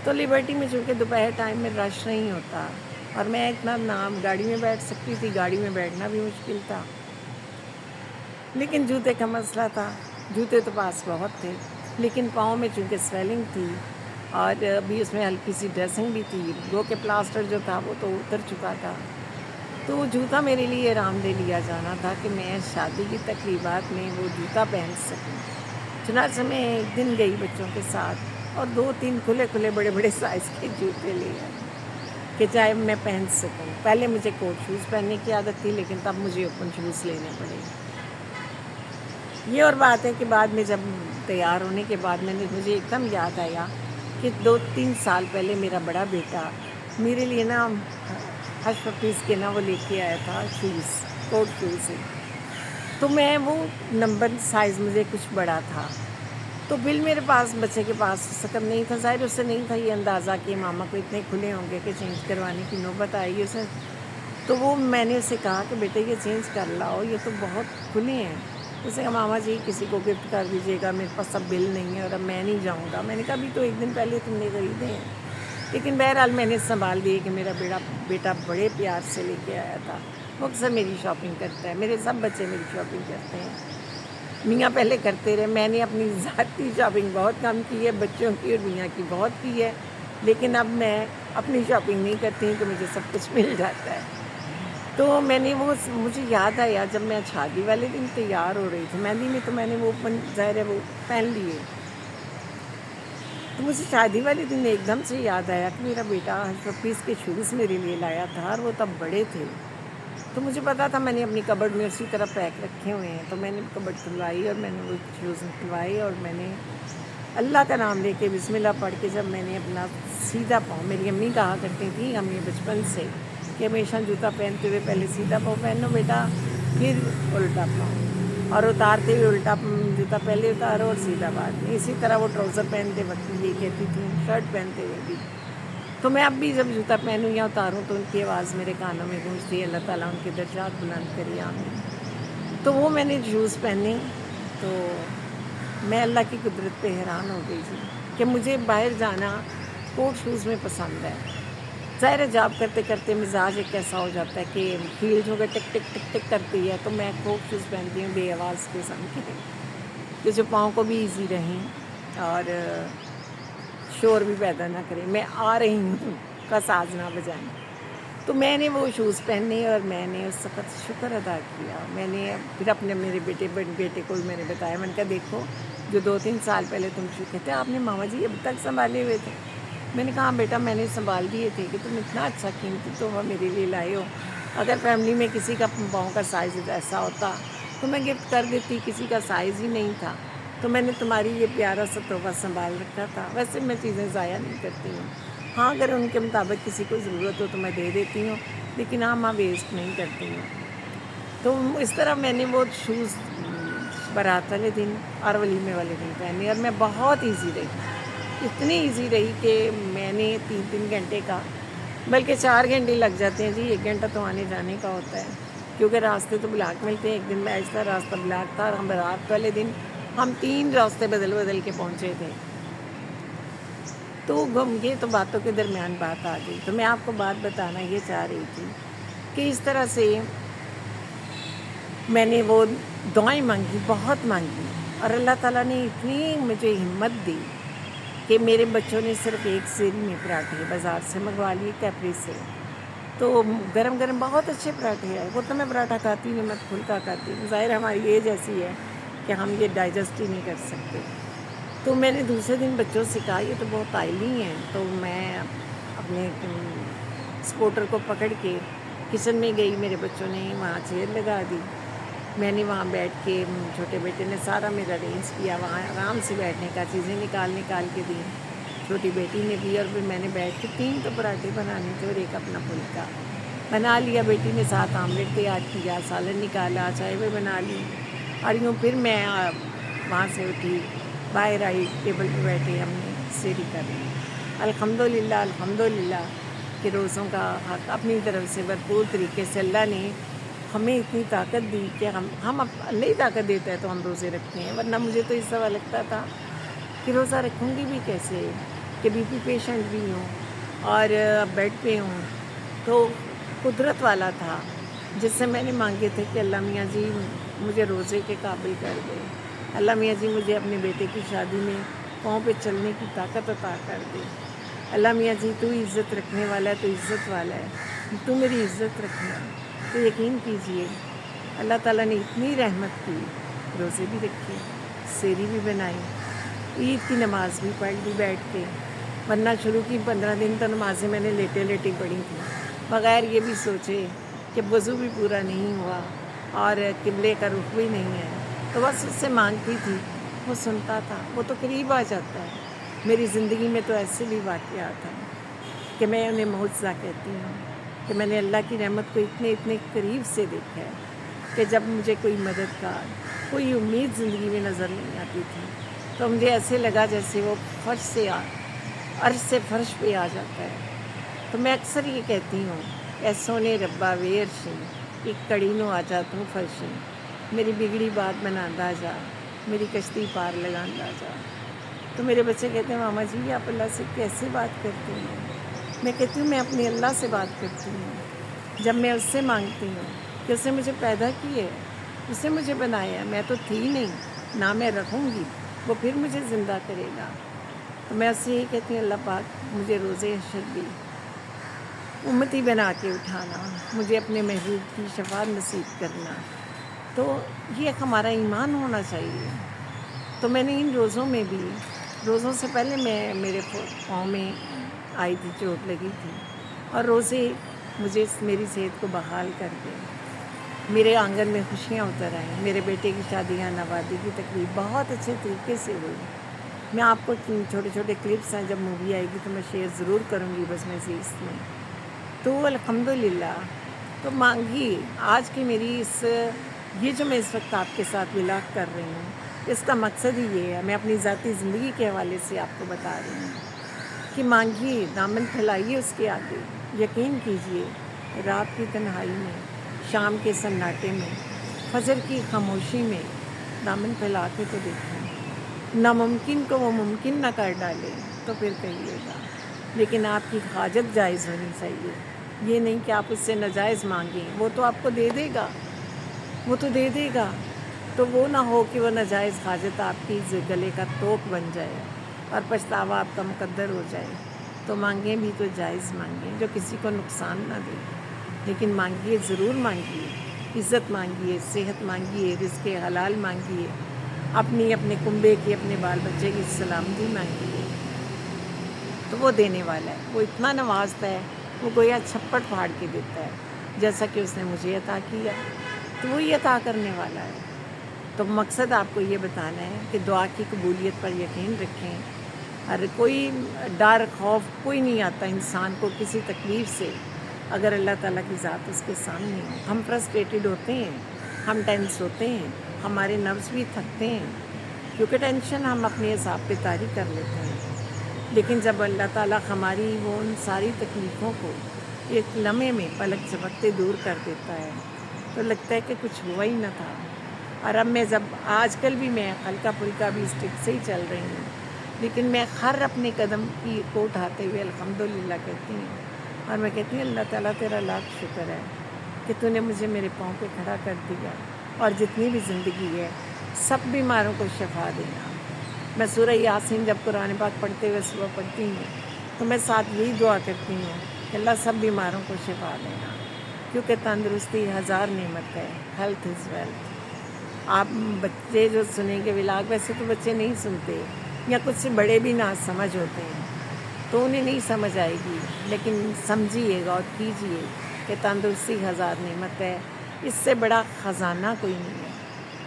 تو لبرٹی میں چونکہ دوپہر ٹائم میں رش نہیں ہوتا اور میں اتنا نام گاڑی میں بیٹھ سکتی تھی، گاڑی میں بیٹھنا بھی مشکل تھا. لیکن جوتے کا مسئلہ تھا، جوتے تو پاس بہت تھے، لیکن پاؤں میں چونکہ سویلنگ تھی اور ابھی اس میں ہلکی سی ڈریسنگ بھی تھی، گو کہ پلاسٹر جو تھا وہ تو اتر چکا تھا. تو وہ جوتا میرے لیے آرام دہ لیا جانا تھا کہ میں شادی کی تقریبات میں وہ جوتا پہن سکوں. چنانچہ میں ایک دن گئی بچوں کے ساتھ اور 2-3 کھلے کھلے بڑے بڑے سائز کے جوتے لے آئی کہ چاہے میں پہن سکوں. پہلے مجھے کوٹ شوز پہننے کی عادت تھی، لیکن تب مجھے اوپن شوز لینے پڑے. یہ اور بات ہے کہ بعد میں جب تیار ہونے کے بعد مجھے ایک دم یاد آیا کہ 2-3 سال پہلے میرا بڑا بیٹا میرے لیے نا ہش پپیز کے نا وہ لے کے آیا تھا شوز، کوٹ شوز سے. تو میں وہ نمبر سائز مجھے کچھ بڑا تھا، تو بل میرے پاس بچے کے پاس سکم نہیں تھا. ظاہر اس سے نہیں تھا یہ اندازہ کہ ماما کو اتنے کھلے ہوں گے کہ چینج کروانے کی نوبت آئے گی اسے. تو وہ میں نے اسے کہا کہ بیٹے یہ چینج کر لاؤ، یہ تو بہت کھلے ہیں. اسے کہا ماما جی کسی کو گفٹ کر دیجیے گا، میرے پاس اب بل نہیں ہے اور اب میں نہیں جاؤں گا. میں نے کہا ابھی تو ایک دن پہلے تم نے خریدے ہیں. لیکن بہرحال میں نے سنبھال دیے کہ میرا بیٹا بڑے پیار سے لے کے آیا تھا. وہ اکثر میری شاپنگ کرتا ہے، میرے سب بچے میری شاپنگ کرتے ہیں. میاں پہلے کرتے رہے، میں نے اپنی ذاتی شاپنگ بہت کم کی ہے، بچوں کی اور میاں کی بہت کی ہے. لیکن اب میں اپنی شاپنگ نہیں کرتی ہوں کہ مجھے سب کچھ مل جاتا ہے. تو میں نے مجھے یاد آیا جب میں شادی والے دن تیار ہو رہی تھی مہندی میں، تو میں نے وہ ظاہر ہے وہ پہن لیے. تو مجھے شادی والے دن ایک دم سے یاد آیا کہ میرا بیٹا پپیز کے شوز میرے لیے لایا تھا اور وہ تب بڑے تھے. تو مجھے پتا تھا میں نے اپنی کبرڈ میں اسی طرح پیک رکھے ہوئے ہیں. تو میں نے کبرڈ کھلوائی اور میں نے وہ شوز کھلوائے اور میں نے اللہ کا نام لے کے بسم اللہ پڑھ کے جب میں نے اپنا سیدھا پاؤں، میری امی کہا کرتی تھیں ہمیں بچپن سے کہ ہمیشہ جوتا پہنتے ہوئے پہلے سیدھا پاؤں پہنو بیٹا، پھر الٹا پاؤں، اور اتارتے ہوئے الٹا جوتا پہلے اتارو اور سیدھا بعد میں. اسی طرح وہ ٹراؤزر پہنتے وقت یہ کہتی تھیں، شرٹ پہنتے ہوئے بھی. تو میں اب بھی جب جوتا پہنوں یا اتاروں تو ان کی آواز میرے کانوں میں گونجتی ہے، اللہ تعالیٰ ان کے درجات بلند کرے، آمین. تو وہ میں نے شوز پہنے تو میں اللہ کی قدرت پہ حیران ہو گئی تھی کہ مجھے باہر جانا کوٹ شوز میں پسند ہے. ظاہر جاب کرتے کرتے مزاج ایک ایسا ہو جاتا ہے کہ ہیلز ہو گئے ٹک ٹک ٹک ٹک کرتی ہے، تو میں کوٹ شوز پہنتی ہوں بے آواز قسم کے کہ جو پاؤں کو بھی ایزی رہیں اور شور بھی پیدا نہ کریں، میں آ رہی ہوں کا ساز نہ بجائیں. تو میں نے وہ شوز پہنے اور میں نے اس وقت شکر ادا کیا. میں نے پھر اپنے میرے بیٹے کو میں نے بتایا، میں نے کہا دیکھو جو 2-3 سال پہلے تم کہتے تھے آپ نے ماما جی اب تک سنبھالے ہوئے تھے. میں نے کہا بیٹا میں نے سنبھال دیے تھے کہ تم اتنا اچھا قیمتی تحفہ میرے لیے لائے ہو. اگر فیملی میں کسی کا پاؤں کا سائز ایسا ہوتا تو میں گفٹ کر دیتی، کسی کا سائز ہی نہیں تھا تو میں نے تمہاری یہ پیارا سا تحفہ سنبھال رکھا تھا. ویسے میں چیزیں ضائع نہیں کرتی ہوں، ہاں اگر ان کے مطابق کسی کو ضرورت ہو تو میں دے دیتی ہوں، لیکن ہاں میں ویسٹ نہیں کرتی ہوں. تو اس طرح میں نے وہ شوز بارات والے دن اور ولیمے والے دن پہنے اور میں بہت ایزی رہی، اتنی ایزی رہی کہ میں نے 3 گھنٹے کا بلکہ 4 گھنٹے لگ جاتے ہیں جی. 1 گھنٹہ تو آنے جانے کا ہوتا ہے کیونکہ راستے تو بلاک ملتے ہیں. ایک دن میں ایسا راستہ بلاک تھا اور ہم بارات والے دن ہم 3 راستے بدل کے پہنچے تھے. تو یہ تو باتوں کے درمیان بات آ گئی. تو میں آپ کو بات بتانا یہ چاہ رہی تھی کہ اس طرح سے میں نے وہ دعائیں مانگی، بہت مانگی، اور اللہ تعالیٰ نے اتنی مجھے ہمت دی کہ میرے بچوں نے صرف ایک سیری میں پراٹھے بازار سے منگوا لیے کیپری سے. تو گرم گرم بہت اچھے پراٹھے آئے. وہ تو میں پراٹھا کھاتی نہیں، میں پھلکا کھاتی ہوں. ظاہر ہماری ایج ایسی ہے کہ ہم یہ ڈائجسٹ ہی نہیں کر سکتے. تو میں نے دوسرے دن بچوں سے کہا یہ تو بہت آئلی ہیں. تو میں اپنے سپورٹر کو پکڑ کے کچن میں گئی، میرے بچوں نے وہاں چیئر لگا دی میں نے وہاں بیٹھ کے چھوٹے بیٹے نے سارا میرا ارینج کیا، وہاں آرام سے بیٹھنے کا، چیزیں نکال کے دی، چھوٹی بیٹی نے بھی، اور پھر میں نے بیٹھ کے 3 تو پراٹھے بنانے تھے اور ایک اپنا پھلکا بنا لیا، بیٹی نے 7 آملیٹ تیار کیا، سالن نکالا، چائے بھی بنا لی، اور یوں پھر میں وہاں سے اٹھی، باہر آئی، ٹیبل پہ بیٹھے ہم نے سیری کر لی۔ الحمدللہ کہ روزوں کا حق اپنی طرف سے بھرپور طریقے سے اللہ نے ہمیں اتنی طاقت دی کہ ہم اللہ ہی طاقت دیتا ہے تو ہم روزے رکھتے ہیں، ورنہ مجھے تو اس طرح لگتا تھا کہ روزہ رکھوں گی بھی کیسے، کہ بی پی پیشنٹ بھی ہوں اور بیڈ پہ ہوں۔ تو قدرت والا تھا جس سے میں نے مانگے تھے کہ اللہ میاں جی مجھے روزے کے قابل کر دے، اللہ میاں جی مجھے اپنے بیٹے کی شادی میں پاؤں پہ چلنے کی طاقت عطا کر دے، اللہ میاں جی تو عزت رکھنے والا ہے، تو عزت والا ہے، تو میری عزت رکھنا۔ تو یقین کیجئے اللہ تعالیٰ نے اتنی رحمت کی، روزے بھی رکھے، سیری بھی بنائی، عید کی نماز بھی پڑھ لی بیٹھ کے، ورنہ شروع کی 15 دن تو نمازیں میں نے لیٹے لیٹے پڑھی تھیں، بغیر یہ بھی سوچے کہ وضو بھی پورا نہیں ہوا اور قبلے کا رخ بھی نہیں ہے، تو بس اس سے مانگتی تھی، وہ سنتا تھا، وہ تو قریب آ جاتا ہے۔ میری زندگی میں تو ایسے بھی واقعات ہیں کہ میں انہیں معجزہ کہتی ہوں کہ میں نے اللہ کی رحمت کو اتنے قریب سے دیکھا ہے کہ جب مجھے کوئی مددگار، کوئی امید زندگی میں نظر نہیں آتی تھی تو مجھے ایسے لگا جیسے وہ عرش سے فرش پہ آ جاتا ہے۔ تو میں اکثر یہ کہتی ہوں، اے سونے ربا ویرشی ایک کڑی نو آ جا تو فرشی، میری بگڑی بات بناندا جا، میری کشتی پار لگاندا جا۔ تو میرے بچے کہتے ہیں ماما جی آپ اللہ سے کیسے بات کرتے ہیں؟ میں کہتی ہوں میں اپنے اللہ سے بات کرتی ہوں، جب میں اس سے مانگتی ہوں کہ اس نے مجھے پیدا کی ہے، اس نے مجھے بنایا، میں تو تھی نہیں، نہ میں رہوں گی، وہ پھر مجھے زندہ کرے گا۔ تو میں اس سے یہی کہتی ہوں اللہ پاک مجھے روزے حشر بھی امتی بنا کے اٹھانا، مجھے اپنے محبوب کی شفاعت نصیب کرنا۔ تو یہ ہمارا ایمان ہونا چاہیے۔ تو میں نے ان روزوں میں بھی، روزوں سے پہلے میرے پاؤں میں آئی تھی، چوٹ لگی تھی، اور روزے مجھے میری صحت کو بحال کر گئے، میرے آنگن میں خوشیاں اتر آئیں، میرے بیٹے کی شادیاں نوادی کی تقریب بہت اچھے طریقے سے ہوئی۔ میں آپ کو چھوٹے چھوٹے کلپس ہیں، جب مووی آئے گی تو میں شیئر ضرور کروں گی بس نشست میں۔ تو الحمدللہ تو مانگیے، آج کی میری یہ جو میں اس وقت آپ کے ساتھ ولاگ کر رہی ہوں، اس کا مقصد ہی یہ ہے، میں اپنی ذاتی زندگی کے حوالے سے آپ کو بتا رہی ہوں کہ مانگیے، دامن پھیلائیے اس کے آگے، یقین کیجئے رات کی تنہائی میں، شام کے سناٹے میں، فجر کی خاموشی میں دامن پھیلا کے تو دیکھیں، ناممکن کو وہ ممکن نہ کر ڈالے تو پھر کہیے گا، لیکن آپ کی حاجت جائز ہونی چاہیے، یہ نہیں کہ آپ اس سے ناجائز مانگیں، وہ تو آپ کو دے دے گا، وہ تو دے دے گا، تو وہ نہ ہو کہ وہ ناجائز حاجت آپ کی گلے کا توق بن جائے اور پچھتاوا آپ کا مقدر ہو جائے۔ تو مانگیں بھی تو جائز مانگیں، جو کسی کو نقصان نہ دے، لیکن مانگیے، ضرور مانگیے، عزت مانگیے، صحت مانگیے، رزق حلال مانگیے، اپنے کنبے کی، اپنے بال بچے کی سلامتی مانگیے، تو وہ دینے والا ہے، وہ اتنا نوازتا ہے، وہ گویا چھپڑ پھاڑ کے دیتا ہے، جیسا کہ اس نے مجھے عطا کیا، تو وہی عطا کرنے والا ہے۔ تو مقصد آپ کو یہ بتانا ہے کہ دعا کی قبولیت پر یقین رکھیں، اور کوئی ڈر خوف کوئی نہیں آتا انسان کو کسی تکلیف سے، اگر اللہ تعالیٰ کی ذات اس کے سامنے ہو۔ ہم فرسٹریٹڈ ہوتے ہیں، ہم ٹینس ہوتے ہیں، ہمارے نروس بھی تھکتے ہیں، کیونکہ ٹینشن ہم اپنے حساب پہ طاری کر لیتے ہیں، لیکن جب اللہ تعالیٰ ہماری وہ ان ساری تکلیفوں کو ایک لمحے میں پلک جھپکتے دور کر دیتا ہے، تو لگتا ہے کہ کچھ ہوا ہی نہ تھا۔ اور اب میں آج کل بھی میں ہلکا پھلکا بھی اسٹک سے ہی چل رہی ہوں، لیکن میں ہر اپنے قدم کو اٹھاتے ہوئے الحمدللہ کہتی ہوں، اور میں کہتی ہوں اللہ تعالیٰ تیرا لاکھ شکر ہے کہ تو نے مجھے میرے پاؤں پہ کھڑا کر دیا، اور جتنی بھی زندگی ہے سب بیماروں کو شفا دینا۔ میں سورہ یاسین جب قرآن پاک پڑھتے ہوئے صبح پڑھتی ہوں تو میں ساتھ یہی دعا کرتی ہوں کہ اللہ سب بیماروں کو شفا دینا، کیونکہ تندرستی 1000 نعمت ہے، ہیلتھ از ویلتھ۔ آپ بچے جو سنیں گے ولاگ، ویسے تو بچے نہیں سنتے، یا کچھ سے بڑے بھی نہ سمجھ ہوتے ہیں تو انہیں نہیں سمجھ آئے گی، لیکن سمجھیے غور کیجیے کہ تندرستی 1000 نعمت ہے، اس سے بڑا خزانہ کوئی نہیں ہے۔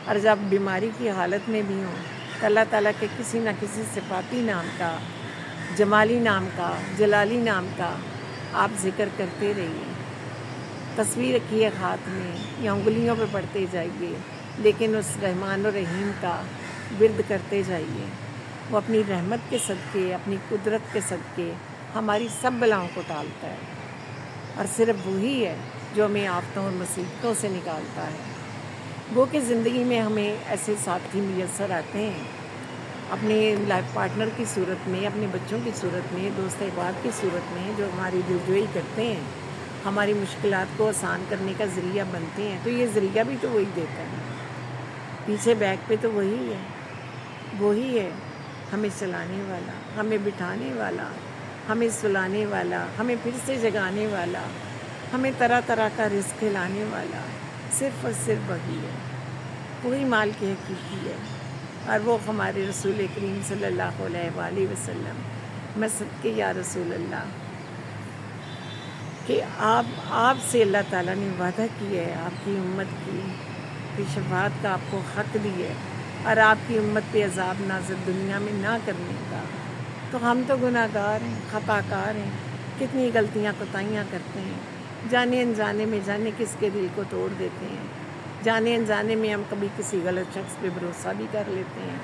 اور جب بیماری کی حالت میں بھی ہوں تو اللہ تعالیٰ کے کسی نہ کسی صفاتی نام کا، جمالی نام کا، جلالی نام کا آپ ذکر کرتے رہیے. تصویر رکھیے ہاتھ میں یا انگلیوں پہ پڑھتے جائیے، لیکن اس رحمان و رحیم کا ورد کرتے جائیے. وہ اپنی رحمت کے صدقے، اپنی قدرت کے صدقے ہماری سب بلاؤں کو ٹالتا ہے، اور صرف وہی ہے جو ہمیں آفتوں اور مصیبتوں سے نکالتا ہے. وہ کہ زندگی میں ہمیں ایسے ساتھی میسر آتے ہیں اپنے لائف پارٹنر کی صورت میں، اپنے بچوں کی صورت میں، دوست احباب کی صورت میں، جو ہماری دلجوئی کرتے ہیں، ہماری مشکلات کو آسان کرنے کا ذریعہ بنتے ہیں. تو یہ ذریعہ بھی تو وہی دیتا ہے، پیچھے بیک پہ تو وہی ہے ہمیں چلانے والا، ہمیں بٹھانے والا، ہمیں سلانے والا، ہمیں پھر سے جگانے والا، ہمیں طرح طرح کا رزق کھلانے والا صرف اور صرف وہی ہے. وہی مال کی حقیقی ہے. اور وہ ہمارے رسول کریم صلی اللہ علیہ وآلہ وسلم، میں صدقے یا رسول اللہ کہ آپ سے اللہ تعالیٰ نے وعدہ کیا ہے، آپ کی امت کی شفاعت کا آپ کو حق دی ہے، اور آپ کی امت پہ عذاب نازل دنیا میں نہ کرنے کا. تو ہم تو گناہ گار ہیں، خطا کار ہیں، کتنی غلطیاں کوتاہیاں کرتے ہیں، جانے انجانے میں جانے کس کے دل کو توڑ دیتے ہیں، جانے انجانے میں ہم کبھی کسی غلط شخص پہ بھروسہ بھی کر لیتے ہیں،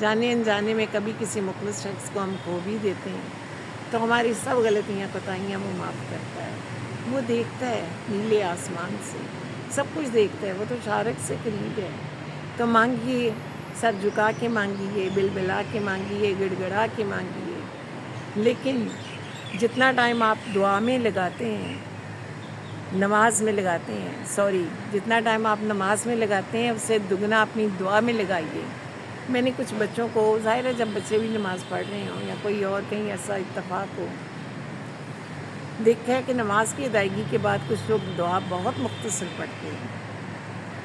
جانے انجانے میں کبھی کسی مخلص شخص کو ہم کھو بھی دیتے ہیں. تو ہماری سب غلطیاں کوتاہیاں وہ معاف کرتا ہے. وہ دیکھتا ہے نیلے آسمان سے، سب کچھ دیکھتا ہے، وہ تو شارک سے قریب ہے. تو مانگیے، سر جھکا کے مانگیے، بل بلا کے مانگیے، گڑ گڑا کے مانگیے. لیکن جتنا ٹائم آپ دعا میں لگاتے ہیں، نماز میں لگاتے ہیں، جتنا ٹائم آپ نماز میں لگاتے ہیں اس سے دگنا اپنی دعا میں لگائیے. میں نے کچھ بچوں کو، ظاہر ہے جب بچے بھی نماز پڑھ رہے ہوں یا کوئی اور کہیں ایسا اتفاق ہو، دیکھا ہے کہ نماز کی ادائیگی کے بعد کچھ لوگ دعا بہت مختصر پڑھتے ہیں.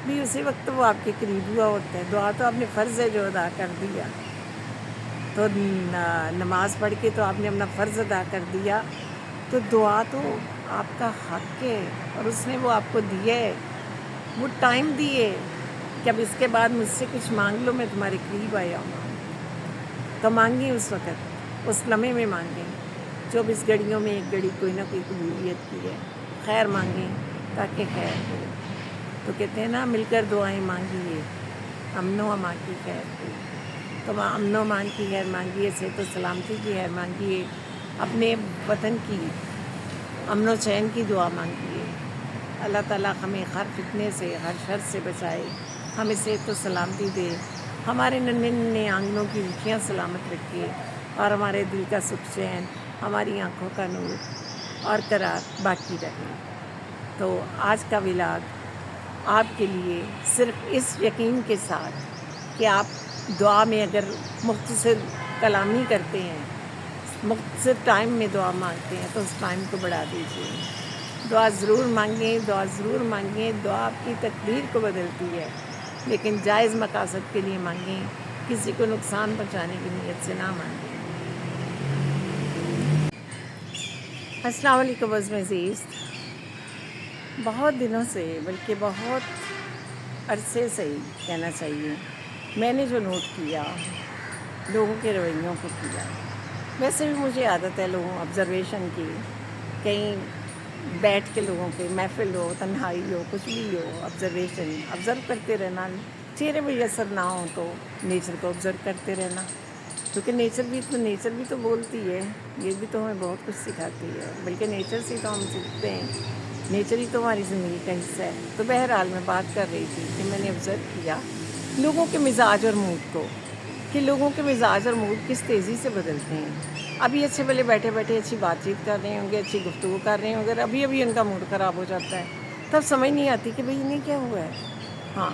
بھی اسی وقت وہ آپ کے قریب ہوا ہوتا ہے. دعا تو آپ نے فرض ہے جو ادا کر دیا، تو نماز پڑھ کے تو آپ نے اپنا فرض ادا کر دیا. تو دعا تو آپ کا حق ہے، اور اس نے وہ آپ کو دیا ہے، وہ ٹائم دیے کہ اب اس کے بعد مجھ سے کچھ مانگ لو، میں تمہارے قریب آیا ہوں. تو مانگیں اس وقت، اس لمحے میں مانگیں. 24 گھڑیوں میں ایک گھڑی کوئی نہ کوئی قبولیت کی ہے. خیر مانگیں تاکہ خیر ہو. تو کہتے ہیں نا، مل کر دعائیں مانگیے، امن و امان کی خیر ہو. تو امن و امان کی خیر مانگیے، صحت و سلامتی کی خیر مانگیے، اپنے وطن کی امن و چین کی دعا مانگیے. اللہ تعالیٰ ہمیں ہر فتنے سے، ہر شر سے بچائے، ہمیں صحت و سلامتی دے، ہمارے ننھے ننھے آنگنوں کی رکھیاں سلامت رکھے، اور ہمارے دل کا سکھ چین، ہماری آنکھوں کا نور اور قرار باقی رہے. تو آج کا ولاگ آپ کے لیے صرف اس یقین کے ساتھ کہ آپ دعا میں اگر مختصر کلامی کرتے ہیں، مختصر ٹائم میں دعا مانگتے ہیں، تو اس ٹائم کو بڑھا دیجیے. دعا ضرور مانگیں، دعا ضرور مانگیں. دعا آپ کی تقدیر کو بدلتی ہے، لیکن جائز مقاصد کے لیے مانگیں، کسی کو نقصان پہنچانے کی نیت سے نہ مانگیں. السلام علیکم عزیز. بہت دنوں سے، بلکہ بہت عرصے سے ہی کہنا چاہیے، میں نے جو نوٹ کیا، لوگوں کے رویوں کو کیا. ویسے بھی مجھے عادت ہے لوگوں آبزرویشن کی، کہیں بیٹھ کے لوگوں کے محفل ہو، تنہائی ہو، کچھ بھی ہو، آبزرو کرتے رہنا. چہرے پہ اثر نہ ہو تو نیچر کو آبزرو کرتے رہنا، کیونکہ نیچر بھی تو بولتی ہے، یہ بھی تو ہمیں بہت کچھ سکھاتی ہے. بلکہ نیچر سے تو ہم سیکھتے ہیں، نیچر ہی تو ہماری زندگی کا حصہ ہے. تو بہرحال میں بات کر رہی تھی کہ میں نے آبزرو کیا لوگوں کے مزاج اور موڈ کو، کہ لوگوں کے مزاج اور موڈ کس تیزی سے بدلتے ہیں. ابھی اچھے بھلے بیٹھے بیٹھے اچھی بات چیت کر رہے ہوں گے، اچھی گفتگو کر رہے ہوں گے، ابھی ان کا موڈ خراب ہو جاتا ہے. تب سمجھ نہیں آتی کہ بھئی انہیں کیا ہوا ہے. ہاں،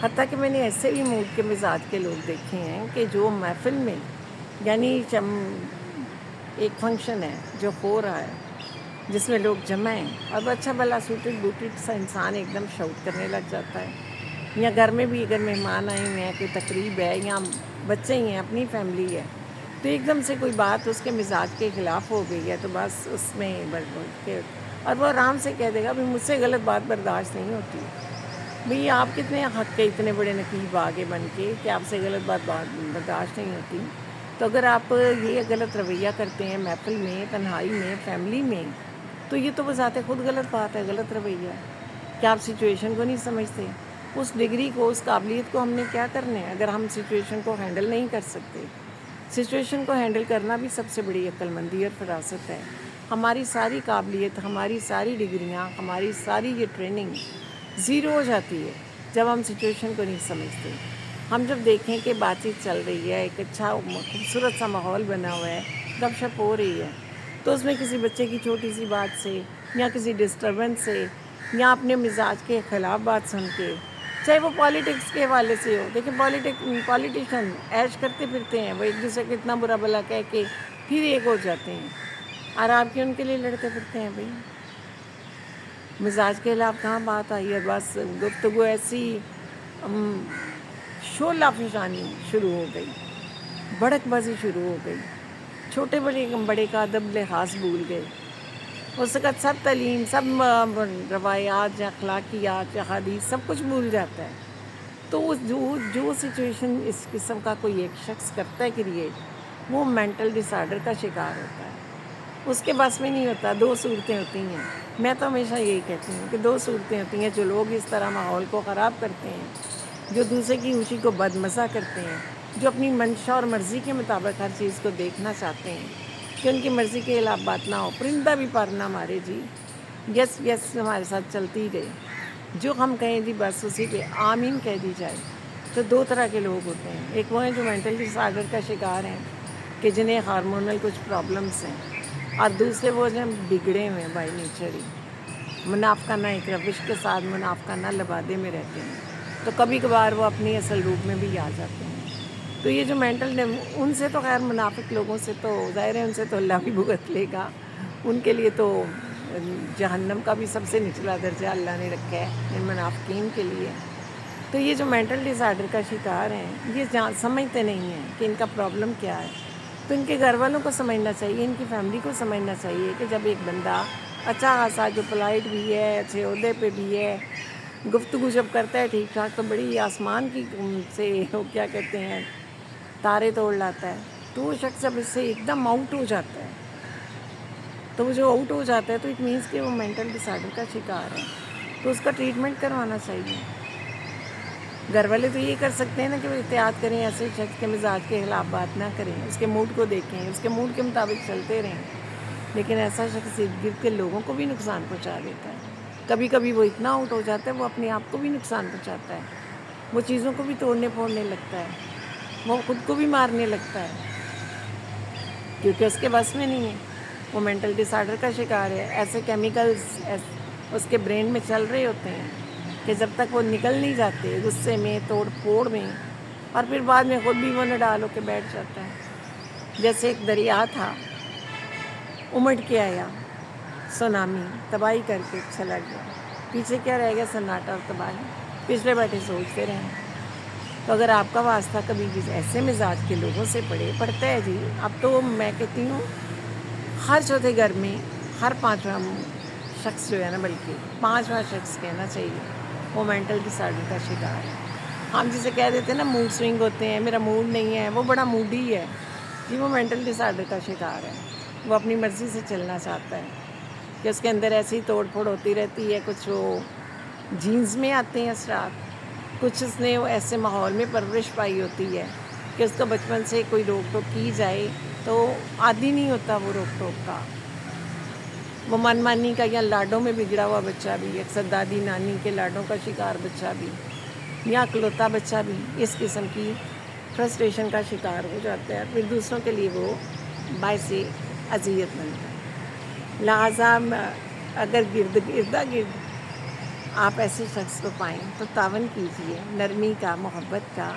حتیٰ کہ میں نے ایسے بھی موڈ کے مزاج کے لوگ دیکھے ہیں کہ جو محفل میں، یعنی ایک فنکشن ہے جو ہو رہا ہے جس میں لوگ جمع ہیں، اور وہ اچھا بھلا سوٹڈ بوٹڈ سا انسان ایک دم شاؤٹ کرنے لگ جاتا ہے. یا گھر میں بھی اگر مہمان آئے ہوئے ہیں، کوئی تقریب ہے، یا بچے ہی ہیں، اپنی فیملی ہے، تو ایک دم سے کوئی بات اس کے مزاج کے خلاف ہو گئی ہے، تو بس اس میں اور وہ آرام سے کہہ دے گا بھی مجھ سے غلط بات برداشت نہیں ہوتی. بھئی آپ کتنے حق کے اتنے بڑے نقیب آگے بن کے کہ آپ سے غلط بات برداشت نہیں ہوتی. تو اگر آپ یہ غلط رویہ کرتے ہیں محفل میں، تنہائی میں، فیملی میں، تو یہ تو بذات خود غلط بات ہے، غلط رویہ ہے. کیا آپ سچویشن کو نہیں سمجھتے؟ اس ڈگری کو، اس قابلیت کو ہم نے کیا کرنا ہے اگر ہم سچویشن کو ہینڈل نہیں کر سکتے؟ سچویشن کو ہینڈل کرنا بھی سب سے بڑی عقل مندی اور فراست ہے. ہماری ساری قابلیت، ہماری ساری ڈگریاں، ہماری ساری یہ ٹریننگ زیرو ہو جاتی ہے جب ہم سچویشن کو نہیں سمجھتے. ہم جب دیکھیں کہ بات چیت چل رہی ہے، ایک اچھا خوبصورت سا ماحول بنا ہوا ہے، گپ شپ ہو رہی ہے، تو اس میں کسی بچے کی چھوٹی سی بات سے یا کسی ڈسٹربنس سے یا اپنے مزاج کے خلاف بات سن کے، چاہے وہ پالیٹکس کے حوالے سے ہو، دیکھیں پالیٹیشین عیش کرتے پھرتے ہیں، وہ ایک دوسرے کو اتنا برا بلا کہہ کے پھر ایک ہو جاتے ہیں، اور آپ کے ان کے لیے لڑتے پھرتے ہیں. بھائی مزاج کے خلاف کہاں بات آئی ہے؟ بس گفتگو ایسی شعلہ فشانی شروع ہو گئی، بھڑک بازی شروع ہو گئی، چھوٹے بڑے کا ادب لحاظ بھول گئے. اس وقت سب تعلیم، سب روایات، اخلاقیات، احادیث سب کچھ بھول جاتا ہے. تو جو سچویشن اس قسم کا کوئی ایک شخص کرتا ہے کریٹ، وہ مینٹل ڈس آرڈر کا شکار ہوتا ہے. اس کے بس میں نہیں ہوتا. دو صورتیں ہوتی ہیں، میں تو ہمیشہ یہی کہتی ہوں کہ دو صورتیں ہوتی ہیں: جو لوگ اس طرح ماحول کو خراب کرتے ہیں، جو دوسرے کی خوشی کو بدمزہ کرتے ہیں، جو اپنی منشا اور مرضی کے مطابق ہر چیز کو دیکھنا چاہتے ہیں کہ ان کی مرضی کے خلاف بات نہ ہو، پرندہ بھی پر نہ مارے جی، یس یس ہمارے ساتھ چلتی ہی رہے، جو ہم کہیں جی بس اسی پہ آمین کہہ دی جائے. تو دو طرح کے لوگ ہوتے ہیں، ایک وہ ہیں جو مینٹل ڈس آرڈر کا شکار ہیں کہ جنہیں ہارمونل کچھ پرابلمس ہیں، اور دوسرے وہ جو بگڑے ہوئے ہیں بائی نیچر ہی، منافقانہ ایک روش کے ساتھ منافقانہ لبادے میں رہتے ہیں، تو کبھی کبھار وہ اپنی اصل روپ میں بھی آ جاتے ہیں. تو یہ جو مینٹل، ان سے تو خیر منافق لوگوں سے تو ظاہر ہے ان سے تو اللہ بھی بھگت لے گا، ان کے لیے تو جہنم کا بھی سب سے نچلا درجہ اللہ نے رکھا ہے ان منافقین کے لیے. تو یہ جو مینٹل ڈس آرڈر کا شکار ہیں، یہ سمجھتے نہیں ہیں کہ ان کا پرابلم کیا ہے. تو ان کے گھر والوں کو سمجھنا چاہیے، ان کی فیملی کو سمجھنا چاہیے کہ جب ایک بندہ اچھا خاصا جو پلائٹ بھی ہے، اچھے عہدے پہ بھی ہے، گفتگو جب کرتا ہے ٹھیک ٹھاک، تو بڑی آسمان کی سے وہ کیا کہتے ہیں تارے توڑ لاتا ہے. تو وہ شخص جب اس سے ایک دم آؤٹ ہو جاتا ہے، تو وہ جو آؤٹ ہو جاتا ہے تو اٹ مینس کہ وہ مینٹل ڈس آرڈر کا شکار ہے. تو اس کا ٹریٹمنٹ کروانا چاہیے. گھر والے تو یہ کر سکتے ہیں نا کہ وہ احتیاط کریں، ایسے شخص کے مزاج کے خلاف بات نہ کریں، اس کے موڈ کو دیکھیں، اس کے موڈ کے مطابق چلتے رہیں. لیکن ایسا شخص ارد گرد کے لوگوں کو بھی نقصان پہنچا دیتا ہے. کبھی کبھی وہ اتنا آؤٹ ہو جاتا ہے وہ اپنے آپ کو بھی نقصان پہنچاتا ہے، وہ چیزوں کو بھی توڑنے پھوڑنے لگتا ہے، وہ خود کو بھی مارنے لگتا ہے، کیونکہ اس کے بس میں نہیں ہے. وہ مینٹل ڈس آرڈر کا شکار ہے. ایسے کیمیکلز اس کے برین میں چل رہے ہوتے ہیں کہ جب تک وہ نکل نہیں جاتے غصے میں، توڑ پھوڑ میں، اور پھر بعد میں خود بھی وہ نڈال ہو کے بیٹھ جاتا ہے. جیسے ایک دریا تھا، امٹ کے آیا، سونامی تباہی کر کے چلا گیا، پیچھے کیا رہ گیا؟ سناٹا اور تباہی. پچھلے بیٹھے سوچتے رہیں. تو اگر آپ کا واسطہ کبھی بھی ایسے مزاج کے لوگوں سے پڑتا ہے جی، اب تو میں کہتی ہوں ہر چوتھے گھر میں ہر پانچواں شخص جو ہے نا، بلکہ پانچواں شخص کہنا چاہیے، وہ مینٹل ڈس آرڈر کا شکار ہے. ہم جسے کہہ دیتے ہیں نا موڈ سوئنگ ہوتے ہیں، میرا موڈ نہیں ہے، وہ بڑا موڈی ہے جی، وہ مینٹل ڈس آرڈر کا شکار ہے. وہ اپنی مرضی سے چلنا چاہتا ہے کہ اس کے اندر ایسی توڑ پھوڑ ہوتی رہتی ہے. کچھ وہ جینز میں آتے ہیں اثرات، کچھ اس نے وہ ایسے ماحول میں پرورش پائی ہوتی ہے کہ اس کو بچپن سے کوئی روک ٹوک کی جائے تو عادی نہیں ہوتا وہ روک ٹوک کا. وہ من مانی کا یا لاڈوں میں بگڑا ہوا بچہ بھی، اکثر دادی نانی کے لاڈوں کا شکار بچہ بھی، یا اکلوتا بچہ بھی اس قسم کی فرسٹریشن کا شکار ہو جاتا ہے، پھر دوسروں کے لیے وہ باعث اذیت بنتا ہے. لہٰذا اگر اردا گرد آپ ایسے شخص کو پائیں تو تعاون کیجیے، نرمی کا، محبت کا.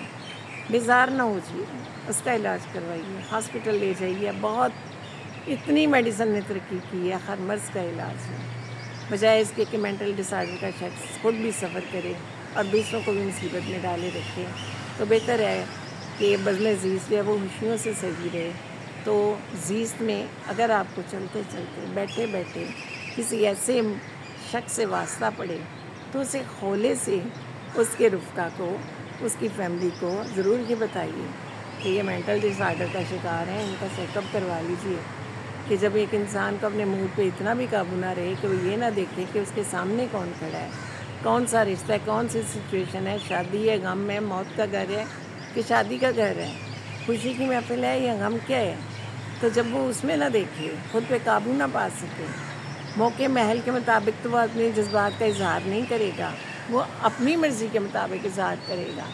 بیزار نہ ہوجیے، اس کا علاج کروائیے، ہاسپٹل لے جائیے. بہت اتنی میڈیسن نے ترقی کی ہے، ہر مرض کا علاج ہے. بجائے اس کے کہ مینٹل ڈس آرڈر کا شخص خود بھی سفر کرے اور دوسروں کو بھی مصیبت میں ڈالے رکھے، تو بہتر ہے کہ بزم زیست جو ہے وہ خوشیوں سے سجی رہے. تو زیست میں اگر آپ کو چلتے چلتے بیٹھے بیٹھے کسی ایسے شخص سے واسطہ پڑے تو اسے کھولے سے اس کے رفقا کو، اس کی فیملی کو ضرور یہ بتائیے کہ یہ مینٹل ڈس آرڈر کا شکار ہیں، ان کا چیک اپ کروا لیجیے، کہ جب ایک انسان کو اپنے موڈ پہ اتنا بھی قابو نہ رہے کہ وہ یہ نہ دیکھے کہ اس کے سامنے کون کھڑا ہے، کون سا رشتہ ہے، کون سی سچویشن ہے، شادی ہے، غم ہے، موت کا گھر ہے کہ شادی کا گھر ہے، خوشی کی محفل ہے یا غم کیا ہے، تو جب وہ اس میں نہ دیکھے، خود پہ قابو نہ پا سکے، موقع محل کے مطابق تو وہ اپنے جذبات کا اظہار نہیں کرے گا، وہ اپنی مرضی کے مطابق اظہار کرے گا،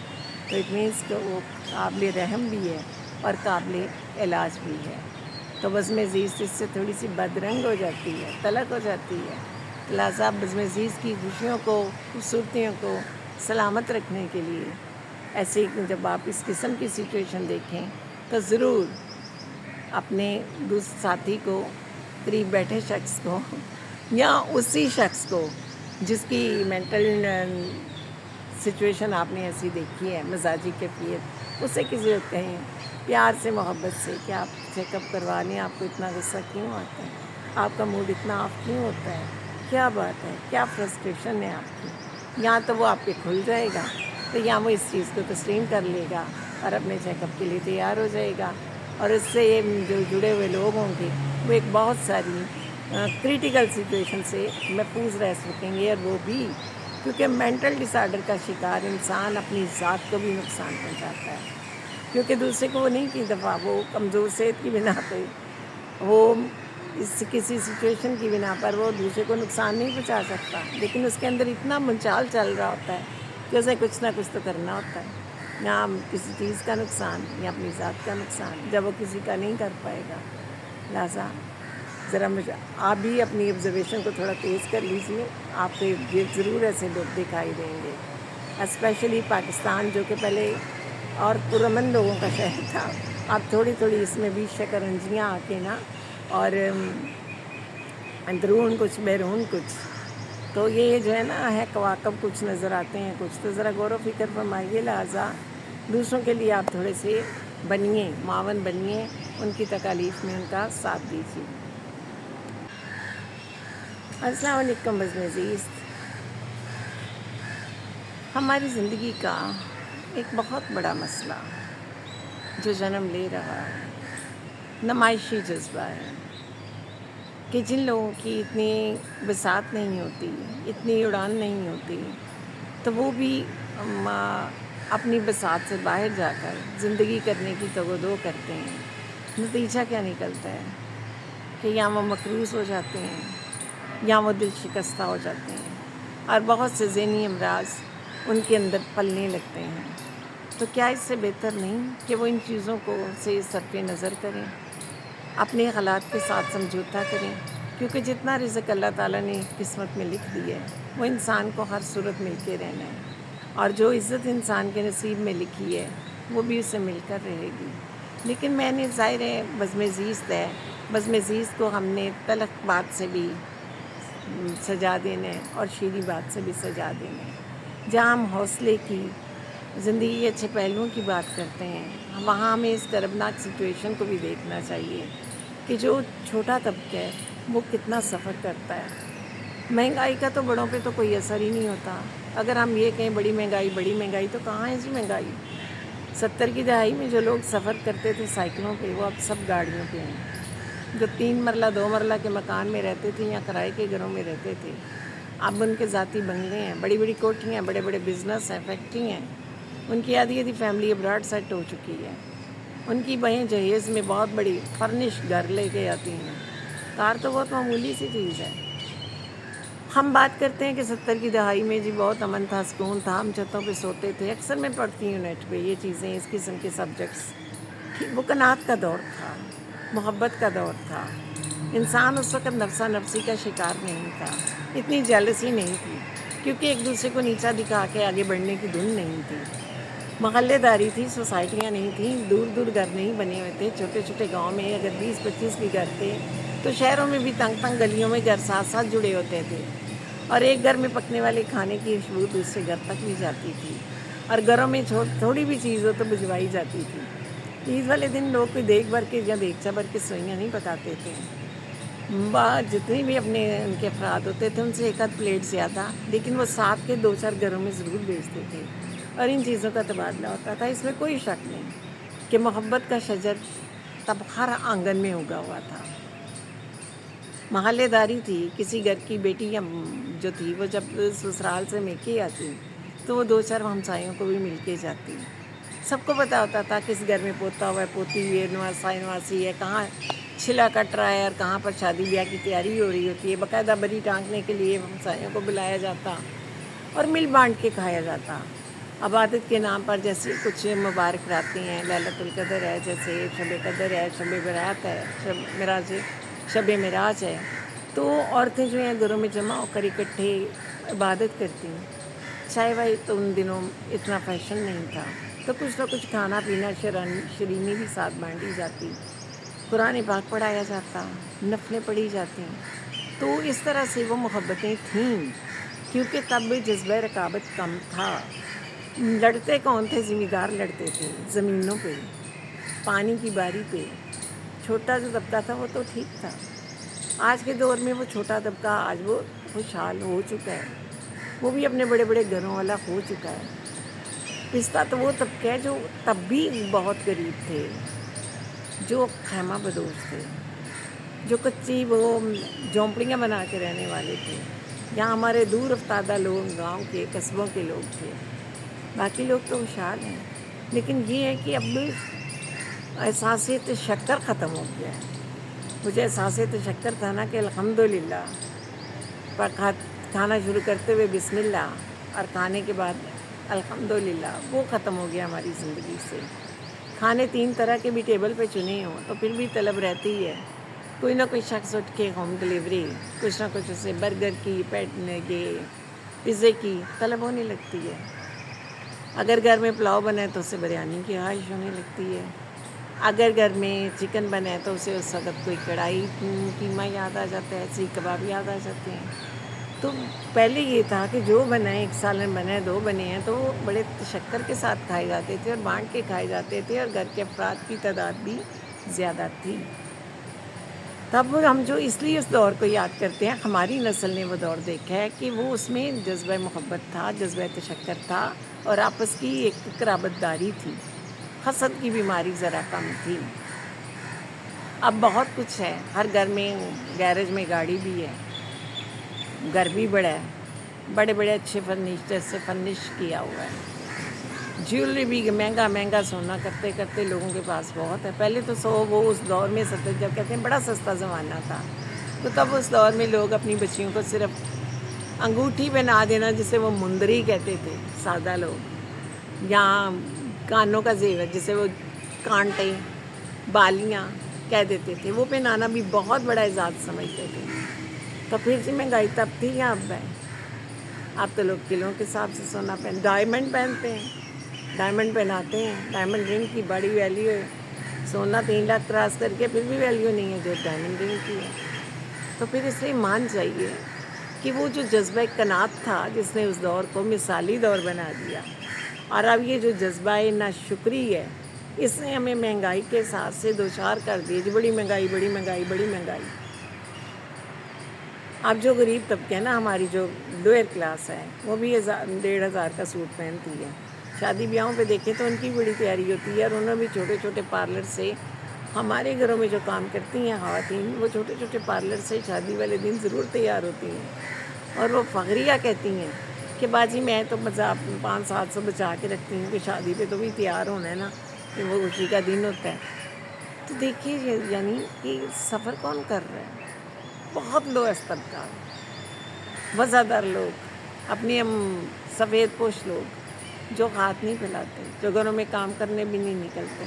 تو اٹ مینس کہ وہ قابل رحم بھی ہے اور قابل علاج بھی ہے۔ تو بزم زیست اس سے تھوڑی سی بدرنگ ہو جاتی ہے، تلخ ہو جاتی ہے، لہٰذا بزم زیست کی خوشیوں کو، خوبصورتیوں کو سلامت رکھنے کے لیے ایسے جب آپ اس قسم کی سچویشن دیکھیں تو ضرور اپنے دوست ساتھی کو، قریب بیٹھے شخص کو یا اسی شخص کو جس کی مینٹل سچویشن آپ نے ایسی دیکھی ہے، مزاجی کیفیت، اسے کسی وقت کہیں پیار سے، محبت سے کہ آپ چیک اپ کروا لیں، آپ کو اتنا غصہ کیوں آتا ہے، آپ کا موڈ اتنا آف کیوں ہوتا ہے، کیا بات ہے، کیا فرسٹریشن ہے آپ کی، یا تو وہ آپ پہ کھل جائے گا تو یا وہ اس چیز کو تسلیم کر لے گا اور اپنے چیک اپ کے لیے تیار ہو جائے گا، اور اس سے جو جڑے ہوئے لوگ ہوں گے وہ ایک بہت ساری کریٹیکل سچویشن سے محفوظ رہ سکیں گے، اور وہ بھی کیونکہ مینٹل ڈس آرڈر کا شکار انسان اپنی ذات کو بھی نقصان پہنچاتا ہے، کیونکہ دوسرے کو وہ نہیں کی دفعہ وہ کمزور صحت کی بنا پہ، وہ کسی سچویشن کی بنا پر وہ دوسرے کو نقصان نہیں پہنچا سکتا، لیکن اس کے اندر اتنا منچال چل رہا ہوتا ہے کہ اسے کچھ نہ کچھ تو کرنا ہوتا ہے، یا کسی چیز کا نقصان یا اپنی ذات کا نقصان، جب وہ کسی کا نہیں کر پائے گا۔ لہٰذا ذرا آپ بھی اپنی آبزرویشن کو تھوڑا تیز کر لیجیے، آپ کو یہ ضرور ایسے لوگ دکھائی دیں گے، اسپیشلی پاکستان جو کہ پہلے اور پرامن لوگوں کا شہر تھا، اب تھوڑی تھوڑی اس میں بھی شکنجیاں آ کے نا، اور اندرون کچھ بیرون کچھ، تو یہ جو ہے نا ہے کواکب کچھ نظر آتے ہیں کچھ، تو ذرا غور و فکر فرمائیے، لہٰذا دوسروں کے لیے آپ تھوڑے سے بنیے، معاون بنیے، ان کی تکالیف میں ان کا ساتھ دیجیے۔ السلام علیکم بزم زیست، ہماری زندگی کا ایک بہت بڑا مسئلہ جو جنم لے رہا ہے نمائشی جذبہ ہے، کہ جن لوگوں کی اتنی بساط نہیں ہوتی، اتنی اڑان نہیں ہوتی، تو وہ بھی اپنی بساط سے باہر جا کر زندگی کرنے کی تگ کرتے ہیں، نتیجہ کیا نکلتا ہے کہ یا وہ مقروض ہو جاتے ہیں یا وہ دل شکستہ ہو جاتے ہیں، اور بہت سے ذہنی امراض ان کے اندر پلنے لگتے ہیں۔ تو کیا اس سے بہتر نہیں کہ وہ ان چیزوں کو سے صرف نظر کریں، اپنے حالات کے ساتھ سمجھوتا کریں، کیونکہ جتنا رزق اللہ تعالیٰ نے قسمت میں لکھ دی ہے وہ انسان کو ہر صورت مل کے رہنا ہے، اور جو عزت انسان کے نصیب میں لکھی ہے وہ بھی اسے مل کر رہے گی۔ لیکن میں نے ظاہر ہے بزم زیست ہے، بزم زیست کو ہم نے تلخ بات سے بھی سجا دینا ہے اور شیریں بات سے بھی سجا دینا ہے۔ جہاں ہم حوصلے کی، زندگی کے اچھے پہلوؤں کی بات کرتے ہیں، وہاں ہمیں اس کربناک سچویشن کو بھی دیکھنا چاہیے کہ جو چھوٹا طبقہ ہے وہ کتنا سفر کرتا ہے۔ مہنگائی کا تو بڑوں پہ تو کوئی اثر ہی نہیں ہوتا، اگر ہم یہ کہیں بڑی مہنگائی تو کہاں ہے جی مہنگائی؟ 70 کی دہائی میں جو لوگ سفر کرتے تھے سائیکلوں پہ، وہ اب سب گاڑیوں پہ ہیں۔ جو 3 مرلہ 2 مرلہ کے مکان میں رہتے تھے یا کرائے کے گھروں میں رہتے تھے، اب ان کے ذاتی بنگلے ہیں، بڑی بڑی کوٹھیاں ہیں، بڑے بڑے بزنس ہیں، فیکٹری ہیں، ان کی آدھی فیملی ابراڈ سیٹ ہو چکی ہے، ان کی بہن جہیز میں بہت بڑی فرنش گھر لے کے آتی ہیں، کار تو بہت معمولی سی چیز ہے۔ ہم بات کرتے ہیں کہ 70 کی دہائی میں جی بہت امن تھا، سکون تھا، ہم چھتوں پہ سوتے تھے، اکثر میں پڑھتی ہوں نیٹ پہ یہ چیزیں، اس قسم کے سبجیکٹس، وہ قناعت کا دور تھا، محبت کا دور تھا، انسان اس وقت نفسا نفسی کا شکار نہیں تھا، اتنی جیلسی نہیں تھی، کیونکہ ایک دوسرے کو نیچا دکھا کے آگے بڑھنے کی دھن نہیں تھی، محلے داری تھی، سوسائٹیاں نہیں تھیں، دور دور گھر نہیں بنے ہوئے تھے، چھوٹے چھوٹے گاؤں میں اگر 20-25 بھی گھر تھے تو شہروں میں بھی تنگ تنگ گلیوں میں گھر ساتھ ساتھ جڑے ہوتے تھے، اور ایک گھر میں پکنے والے کھانے کی خوشبو دوسرے گھر تک بھی جاتی تھی، اور گھروں میں تھوڑی بھی چیز ہو تو بھجوائی جاتی تھی۔ عید والے دن لوگ کوئی دیگ بھر کے یا دیگچا بھر کے سوئیاں نہیں پکاتے تھے، جتنے بھی اپنے ان کے افراد ہوتے تھے ان سے ایک آدھ پلیٹ زیادہ، لیکن وہ ساتھ کے 2-4 گھروں میں ضرور بیچتے تھے، اور ان چیزوں کا تبادلہ ہوتا تھا۔ اس میں کوئی شک نہیں کہ محبت کا شجر تب ہر آنگن میں اگا ہوا تھا۔ محلے داری تھی، کسی گھر کی بیٹی یا جو تھی وہ جب سسرال سے میکے آتی تو وہ 2-4 ہمسایوں کو بھی مل کے جاتی۔ سب کو پتہ ہوتا تھا کس گھر میں پوتا ہوا ہے، پوتی ہوئی ہے، نواسا نواسی ہے، کہاں چھلا کٹ رہا ہے اور کہاں پر شادی بیاہ کی تیاری ہو رہی ہوتی ہے۔ باقاعدہ بری ٹانکنے کے لیے ہمسایوں کو بلایا جاتا اور مل بانٹ کے کھایا جاتا۔ عبادت کے نام پر جیسے کچھ مبارک راتیں ہیں، لیلۃ القدر ہے، جیسے شب قدر ہے، شب برات ہے، شب معراج ہے، تو عورتیں جو ہیں گھروں میں جمع ہو کر اکٹھے عبادت کرتی ہیں۔ چائے وائے تو ان دنوں اتنا فیشن نہیں تھا، تو کچھ نہ کچھ کھانا پینا شرینی بھی ساتھ بانٹی جاتی، قرآن پاک پڑھایا جاتا، نفلیں پڑھی جاتی۔ تو اس طرح سے وہ محبتیں تھیں، کیونکہ تب جذبہ رقابت کم تھا۔ لڑتے کون تھے؟ ذمہ دار لڑتے تھے، زمینوں پہ، پانی کی باری پہ۔ چھوٹا جو طبقہ تھا وہ تو ٹھیک تھا۔ آج کے دور میں وہ چھوٹا طبقہ آج وہ خوشحال ہو چکا ہے، وہ بھی اپنے بڑے بڑے گھروں والا ہو چکا ہے۔ پستہ تو وہ طبقہ ہے جو تب بھی بہت غریب تھے، جو خیمہ بدوش تھے، جو کچی وہ جھونپڑیاں بنا کے رہنے والے تھے، یہاں ہمارے دور افتادہ لوگ گاؤں کے قصبوں کے لوگ تھے۔ باقی لوگ تو خوشحال ہیں، لیکن یہ ہے کہ اب احساس تشکر ختم ہو گیا ہے۔ مجھے احساس تشکر تھا نا کہ الحمدللہ، کھانا شروع کرتے ہوئے بسم اللہ اور کھانے کے بعد الحمدللہ، وہ ختم ہو گیا ہماری زندگی سے۔ کھانے 3 طرح کے بھی ٹیبل پہ چنے ہوں تو پھر بھی طلب رہتی ہے، کوئی نہ کوئی شخص اٹھ کے ہوم ڈلیوری، کچھ نہ کچھ اسے برگر کی، پیزے کی طلب ہونے لگتی ہے۔ اگر گھر میں پلاؤ بنے تو اسے بریانی کی خواہش ہونے لگتی ہے، اگر گھر میں چکن بنے تو اسے اس وقت کوئی کڑھائی قیمہ یاد آ جاتا ہے، سیخ کباب یاد آ جاتے ہیں۔ تو پہلے یہ تھا کہ جو بنائے، 1 سالن بنے، 2 بنے ہیں تو وہ بڑے تشکر کے ساتھ کھائے جاتے تھے اور بانٹ کے کھائے جاتے تھے، اور گھر کے افراد کی تعداد بھی زیادہ تھی۔ تب ہم جو اس لیے اس دور کو یاد کرتے ہیں، ہماری نسل نے وہ دور دیکھا ہے کہ وہ اس میں جذبہ محبت تھا، جذبہ تشکر تھا، اور آپس کی ایک قرابت داری تھی، حسد کی بیماری ذرا کم تھی۔ اب بہت کچھ ہے، ہر گھر میں گیرج میں گاڑی بھی ہے، گھر بھی بڑا ہے، بڑے بڑے اچھے فرنیچر سے فرنش کیا ہوا ہے، جیولری بھی مہنگا سونا کرتے کرتے لوگوں کے پاس بہت ہے۔ پہلے تو وہ اس دور میں جب کہتے ہیں بڑا سستا زمانہ تھا، تو تب اس دور میں لوگ اپنی بچیوں کو صرف انگوٹھی پہنا دینا، جسے وہ مندری کہتے تھے سادہ لوگ، یا کانوں کا زیور جسے وہ کانٹے، بالیاں کہہ دیتے تھے، وہ پہنانا بھی بہت بڑا اعزاز سمجھتے تھے۔ تو پھر سے مہنگائی تب تھی یا اب ہے؟ اب تو لوگ کلوں کے حساب سے سونا ڈائمنڈ پہنتے ہیں، ڈائمنڈ پہناتے ہیں، ڈائمنڈ رنگ کی بڑی ویلیو ہے۔ سونا 3 لاکھ کراس کر کے پھر بھی ویلیو نہیں ہے جو ڈائمنڈ رنگ کی ہے۔ تو پھر اس لیے مان چاہیے کہ وہ جو جذبہ قناعت تھا جس نے اس دور کو مثالی دور بنا دیا، اور اب یہ جو جذبہ ناشکری ہے، اس نے ہمیں مہنگائی کے ساتھ سے دوچار کر دی، بڑی مہنگائی بڑی مہنگائی بڑی مہنگائی۔ اب جو غریب طبقہ ہے نا، ہماری جو لوئر کلاس ہے، وہ بھی 1,500 کا سوٹ پہنتی ہے۔ شادی بیاہوں پہ دیکھیں تو ان کی بڑی تیاری ہوتی ہے، اور انہوں بھی چھوٹے چھوٹے پارلر سے، ہمارے گھروں میں جو کام کرتی ہیں خواتین، وہ چھوٹے چھوٹے پارلر سے شادی والے دن ضرور تیار ہوتی ہیں، اور وہ فخریہ کہتی ہیں کہ باجی میں تو 500-700 بچا کے رکھتی ہوں کہ شادی پہ تو بھی تیار ہونا ہے نا، کہ وہ خوشی کا دن ہوتا ہے۔ تو دیکھیے یعنی کہ سفر کون کر رہا ہے؟ بہت لو طبقہ، وزادار لوگ، اپنی سفید پوش لوگ جو ہاتھ نہیں پھیلاتے، جو گھروں میں کام کرنے بھی نہیں نکلتے،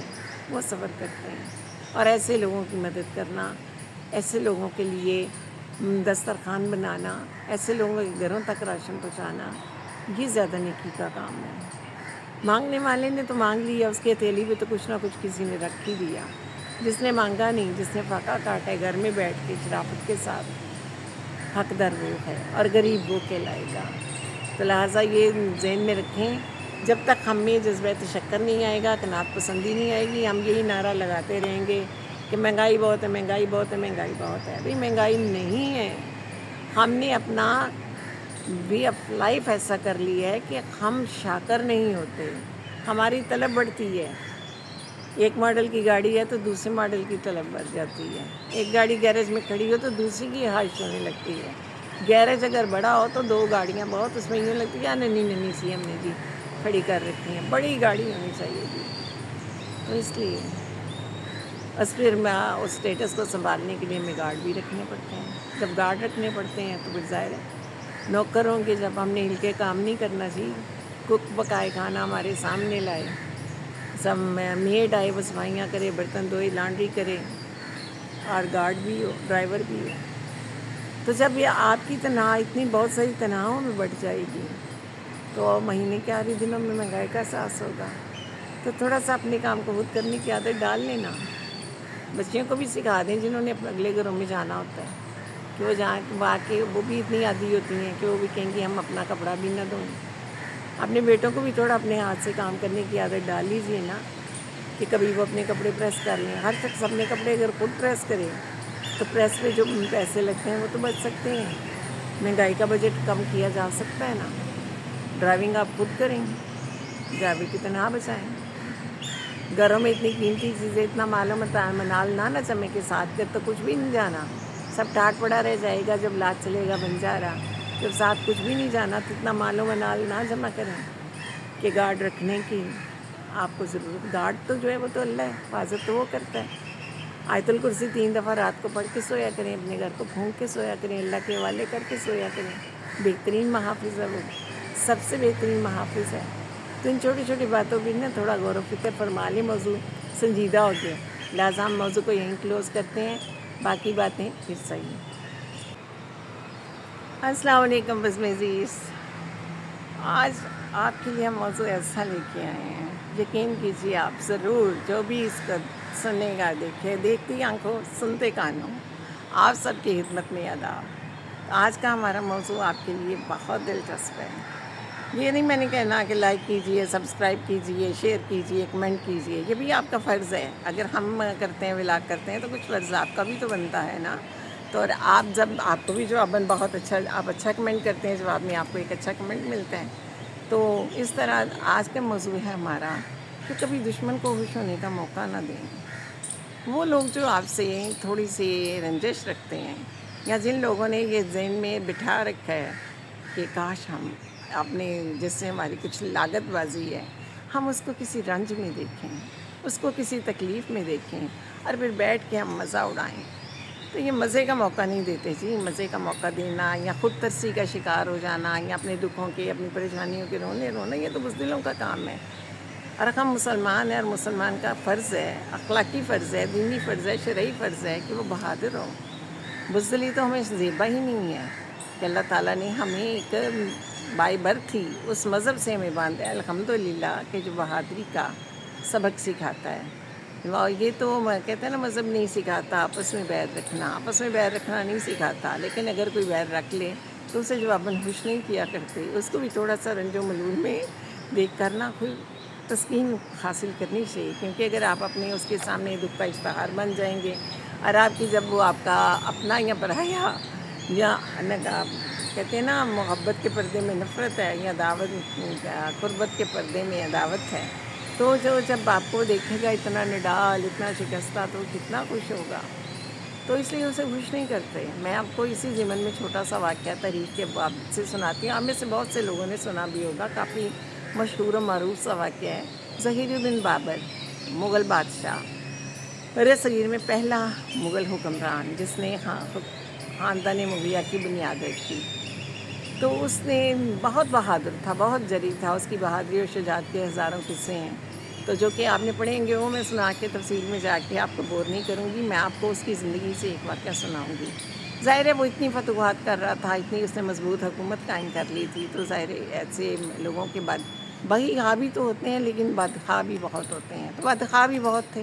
وہ سفر کرتے ہیں۔ اور ایسے لوگوں کی مدد کرنا، ایسے لوگوں کے لیے دسترخوان بنانا، ایسے لوگوں کے گھروں تک راشن پہنچانا، یہ زیادہ نیکی کا کام ہے۔ مانگنے والے نے تو مانگ لیا، اس کے ہتھیلی پہ تو کچھ نہ کچھ کسی نے رکھ ہی دیا۔ جس نے مانگا نہیں، جس نے فاقہ کاٹا ہے گھر میں بیٹھ کے شرافت کے ساتھ، حقدار وہ ہے، اور غریب وہ کہلائے گا۔ تو لہٰذا یہ ذہن میں رکھیں، جب تک ہم میں جذبہ تشکر نہیں آئے گا، قناعت پسندی نہیں آئے گی، ہم یہی نعرہ لگاتے رہیں گے کہ مہنگائی بہت ہے، مہنگائی بہت ہے، مہنگائی بہت ہے. ابھی مہنگائی نہیں ہے. ہم نے اپنا وے آف لائف ایسا کر لیا ہے کہ ہم شاکر نہیں ہوتے. ہماری طلب بڑھتی ہے. ایک ماڈل کی گاڑی ہے تو دوسرے ماڈل کی طلب بڑھ جاتی ہے. ایک گاڑی گیرج میں کھڑی ہو تو دوسری کی خواہش ہونے لگتی ہے. گیرج اگر بڑا ہو تو 2 گاڑیاں بہت اس میں یوں لگتی ہے ننھی ننھی سی ہم نے جی کھڑی کر رکھی ہیں. بڑی گاڑی ہونی چاہیے جی. تو اس لیے بس پھر میں اس اسٹیٹس کو سنبھالنے کے لیے ہمیں گارڈ بھی رکھنے پڑتے ہیں. جب گارڈ رکھنے پڑتے ہیں تو پھر ظاہر ہے نوکر ہوں گے جب ہم نے ہل کے کام نہیں کرنا جی. کک پکائے کھانا ہمارے سامنے لائے, سب میڈ آئے وہ صفائیاں کرے, برتن دھوئے, لانڈری کرے, اور گارڈ بھی ہو, ڈرائیور بھی ہو. تو جب یہ آپ کی تنہا اتنی بہت ساری تنہاؤں میں بڑھ جائے گی تو مہینے کے آخری دنوں میں مہنگائی کا احساس ہوگا. تو تھوڑا سا اپنے کام کو خود کرنے کی عادت ڈال لینا. بچیوں کو بھی سکھا دیں جنہوں نے اگلے گھروں میں جانا ہوتا ہے کہ وہ جہاں واقعی وہ بھی اتنی عادی ہوتی ہیں کہ وہ بھی کہیں گی ہم اپنا کپڑا بھی نہ دھوئیں. اپنے بیٹوں کو بھی تھوڑا اپنے ہاتھ سے کام کرنے کی عادت ڈال لیجیے نا کہ کبھی وہ اپنے کپڑے پریس کر لیں. ہر شخص اپنے کپڑے اگر خود پریس کرے تو پریس پہ جو پیسے لگتے ہیں وہ تو بچ سکتے ہیں. مہنگائی کا بجٹ کم کیا جا سکتا ہے نا. ڈرائیونگ آپ خود کریں, ڈرائیور کی تنہا بچائیں. گھروں میں اتنی قیمتی چیزیں, اتنا معلوم منال نہ چمے کہ ساتھ کر تو کچھ بھی نہیں جانا, سب ٹاٹ پڑا رہ جائے گا جب لاکھ چلے گا بنجارا. جب ساتھ کچھ بھی نہیں جانا تو اتنا مال و منال نہ جمع کریں کہ گارڈ رکھنے کی آپ کو ضرورت. گارڈ تو جو ہے وہ تو اللہ ہے, حفاظت تو وہ کرتا ہے. آیت الکرسی 3 دفعہ رات کو پڑھ کے سویا کریں, اپنے گھر کو پھونک کے سویا کریں, اللہ کے حوالے کر کے سویا کریں. بہترین محافظ ہے وہ, سب سے بہترین محافظ ہے. تو ان چھوٹی چھوٹی باتوں کی نا تھوڑا غور و فکر فرما لیں. موضوع سنجیدہ ہو گیا, لہٰذا ہم موضوع کو یہیں کلوز کرتے ہیں, باقی باتیں پھر صحیح ہیں. السلام علیکم بسم عزیز. آج آپ کے لیے ہم موضوع ایسا لے کے آئے ہیں, یقین کیجیے آپ ضرور جو بھی اس کا سنے گا, دیکھے, دیکھتی آنکھوں سنتے کانوں, آپ سب کی خدمت میں آداب. آج کا ہمارا موضوع آپ کے لیے بہت دلچسپ ہے. یہ نہیں میں نے کہنا کہ لائک کیجئے, سبسکرائب کیجئے, شیئر کیجئے, کمنٹ کیجئے, یہ بھی آپ کا فرض ہے. اگر ہم کرتے ہیں ولاگ کرتے ہیں تو کچھ فرض آپ کا بھی تو بنتا ہے نا. تو اور آپ جب آپ کو بھی جواب بہت اچھا, آپ اچھا کمنٹ کرتے ہیں, جواب میں آپ کو ایک اچھا کمنٹ ملتا ہے. تو اس طرح آج کا موضوع ہے ہمارا کہ کبھی دشمن کو خوش ہونے کا موقع نہ دیں. وہ لوگ جو آپ سے تھوڑی سی رنجش رکھتے ہیں, یا جن لوگوں نے یہ ذہن میں بٹھا رکھا ہے کہ کاش ہم اپنے جس سے ہماری کچھ لاگت بازی ہے ہم اس کو کسی رنج میں دیکھیں, اس کو کسی تکلیف میں دیکھیں, اور پھر بیٹھ کے ہم مزہ اڑائیں. تو یہ مزے کا موقع نہیں دیتے جی. مزے کا موقع دینا یا خود ترسی کا شکار ہو جانا, یا اپنے دکھوں کے, اپنی پریشانیوں کے رونا, یہ تو بزدلوں کا کام ہے. اور ہم مسلمان ہیں, اور مسلمان کا فرض ہے, اخلاقی فرض ہے, دینی فرض ہے, شرعی فرض ہے کہ وہ بہادر ہو. بزدلی تو ہمیں زیبا ہی نہیں ہے کہ اللہ تعالیٰ نے ہمیں ایک بائی برتھ ہی اس مذہب سے ہمیں باندھا ہے الحمدللہ, کہ جو بہادری کا سبق سکھاتا ہے. یہ تو کہتے ہیں نا مذہب نہیں سکھاتا آپس میں بیر رکھنا, آپس میں بیر رکھنا نہیں سکھاتا, لیکن اگر کوئی بیر رکھ لے تو اسے جواباً خوش نہیں کیا کرتے. اس کو بھی تھوڑا سا رنج و ملول میں دیکھ کر نا کوئی تسکین حاصل کرنی چاہیے. کیونکہ اگر آپ اپنے اس کے سامنے دکھ کا اشتہار بن جائیں گے, اور آپ کی جب وہ آپ کا اپنا یا پرایا یا کہتے ہیں نا محبت کے پردے میں نفرت ہے, یا قربت کے پردے میں عداوت ہے, تو جو جب آپ کو دیکھے گا اتنا نڈال, اتنا شکستہ, تو کتنا خوش ہوگا. تو اس لیے اسے خوش نہیں کرتے. میں آپ کو اسی ضمن میں چھوٹا سا واقعہ تاریخ کے باب سے سناتی ہوں. آپ میں سے بہت سے لوگوں نے سنا بھی ہوگا, کافی مشہور و معروف سا واقعہ ہے. ظہیر بن بابر مغل بادشاہ, برِ صغیر میں پہلا مغل حکمران جس نے خاندان مغلیہ کی بنیاد رکھی. تو اس نے بہت بہادر تھا, بہت جری تھا. اس کی بہادری اور شجاعت کے ہزاروں قصے ہیں, تو جو کہ آپ نے پڑھیں گے وہ میں سنا کے تفصیل میں جا کے آپ کو بور نہیں کروں گی. میں آپ کو اس کی زندگی سے ایک واقعہ سناؤں گی. ظاہر ہے وہ اتنی فتوحات کر رہا تھا, اتنی اس نے مضبوط حکومت قائم کر لی تھی, تو ظاہر ہے ایسے لوگوں کے بعد بدخواہ بھی تو ہوتے ہیں, لیکن بدخواہ بھی بہت ہوتے ہیں. تو بدخواہ بھی بہت تھے,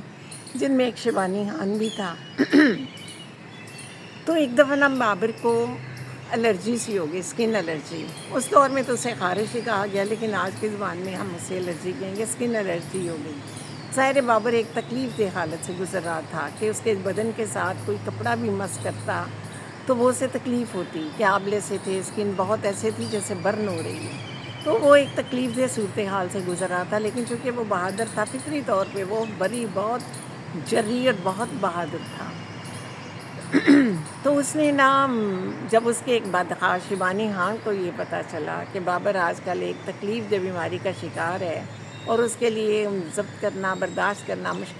جن میں ایک شیبانی خان بھی تھا. تو ایک دفعہ نا بابر کو الرجی سی ہو گئی, اسکن الرجی. اس دور میں تو اسے خارش ہی کہا گیا, لیکن آج کی زبان میں ہم اسے الرجی کہیں گے. اسکن الرجی ہو گئی, ظاہر بابر ایک تکلیف دہ حالت سے گزر رہا تھا کہ اس کے بدن کے ساتھ کوئی کپڑا بھی مس کرتا تو وہ اسے تکلیف ہوتی کہ آبلے سے تھے، اسکن بہت ایسے تھی جیسے برن ہو رہی ہے، تو وہ ایک تکلیف دہ صورتحال سے گزر رہا تھا. لیکن چونکہ وہ بہادر تھا، فطری طور پہ وہ بہت جرأت اور بہت بہادر تھا، تو اس نے جب اس کے ایک بدخواہ شیبانی خان کو یہ پتہ چلا کہ بابر آج کل ایک تکلیف دہ بیماری کا شکار ہے اور اس کے لیے ضبط کرنا، برداشت کرنا مشکل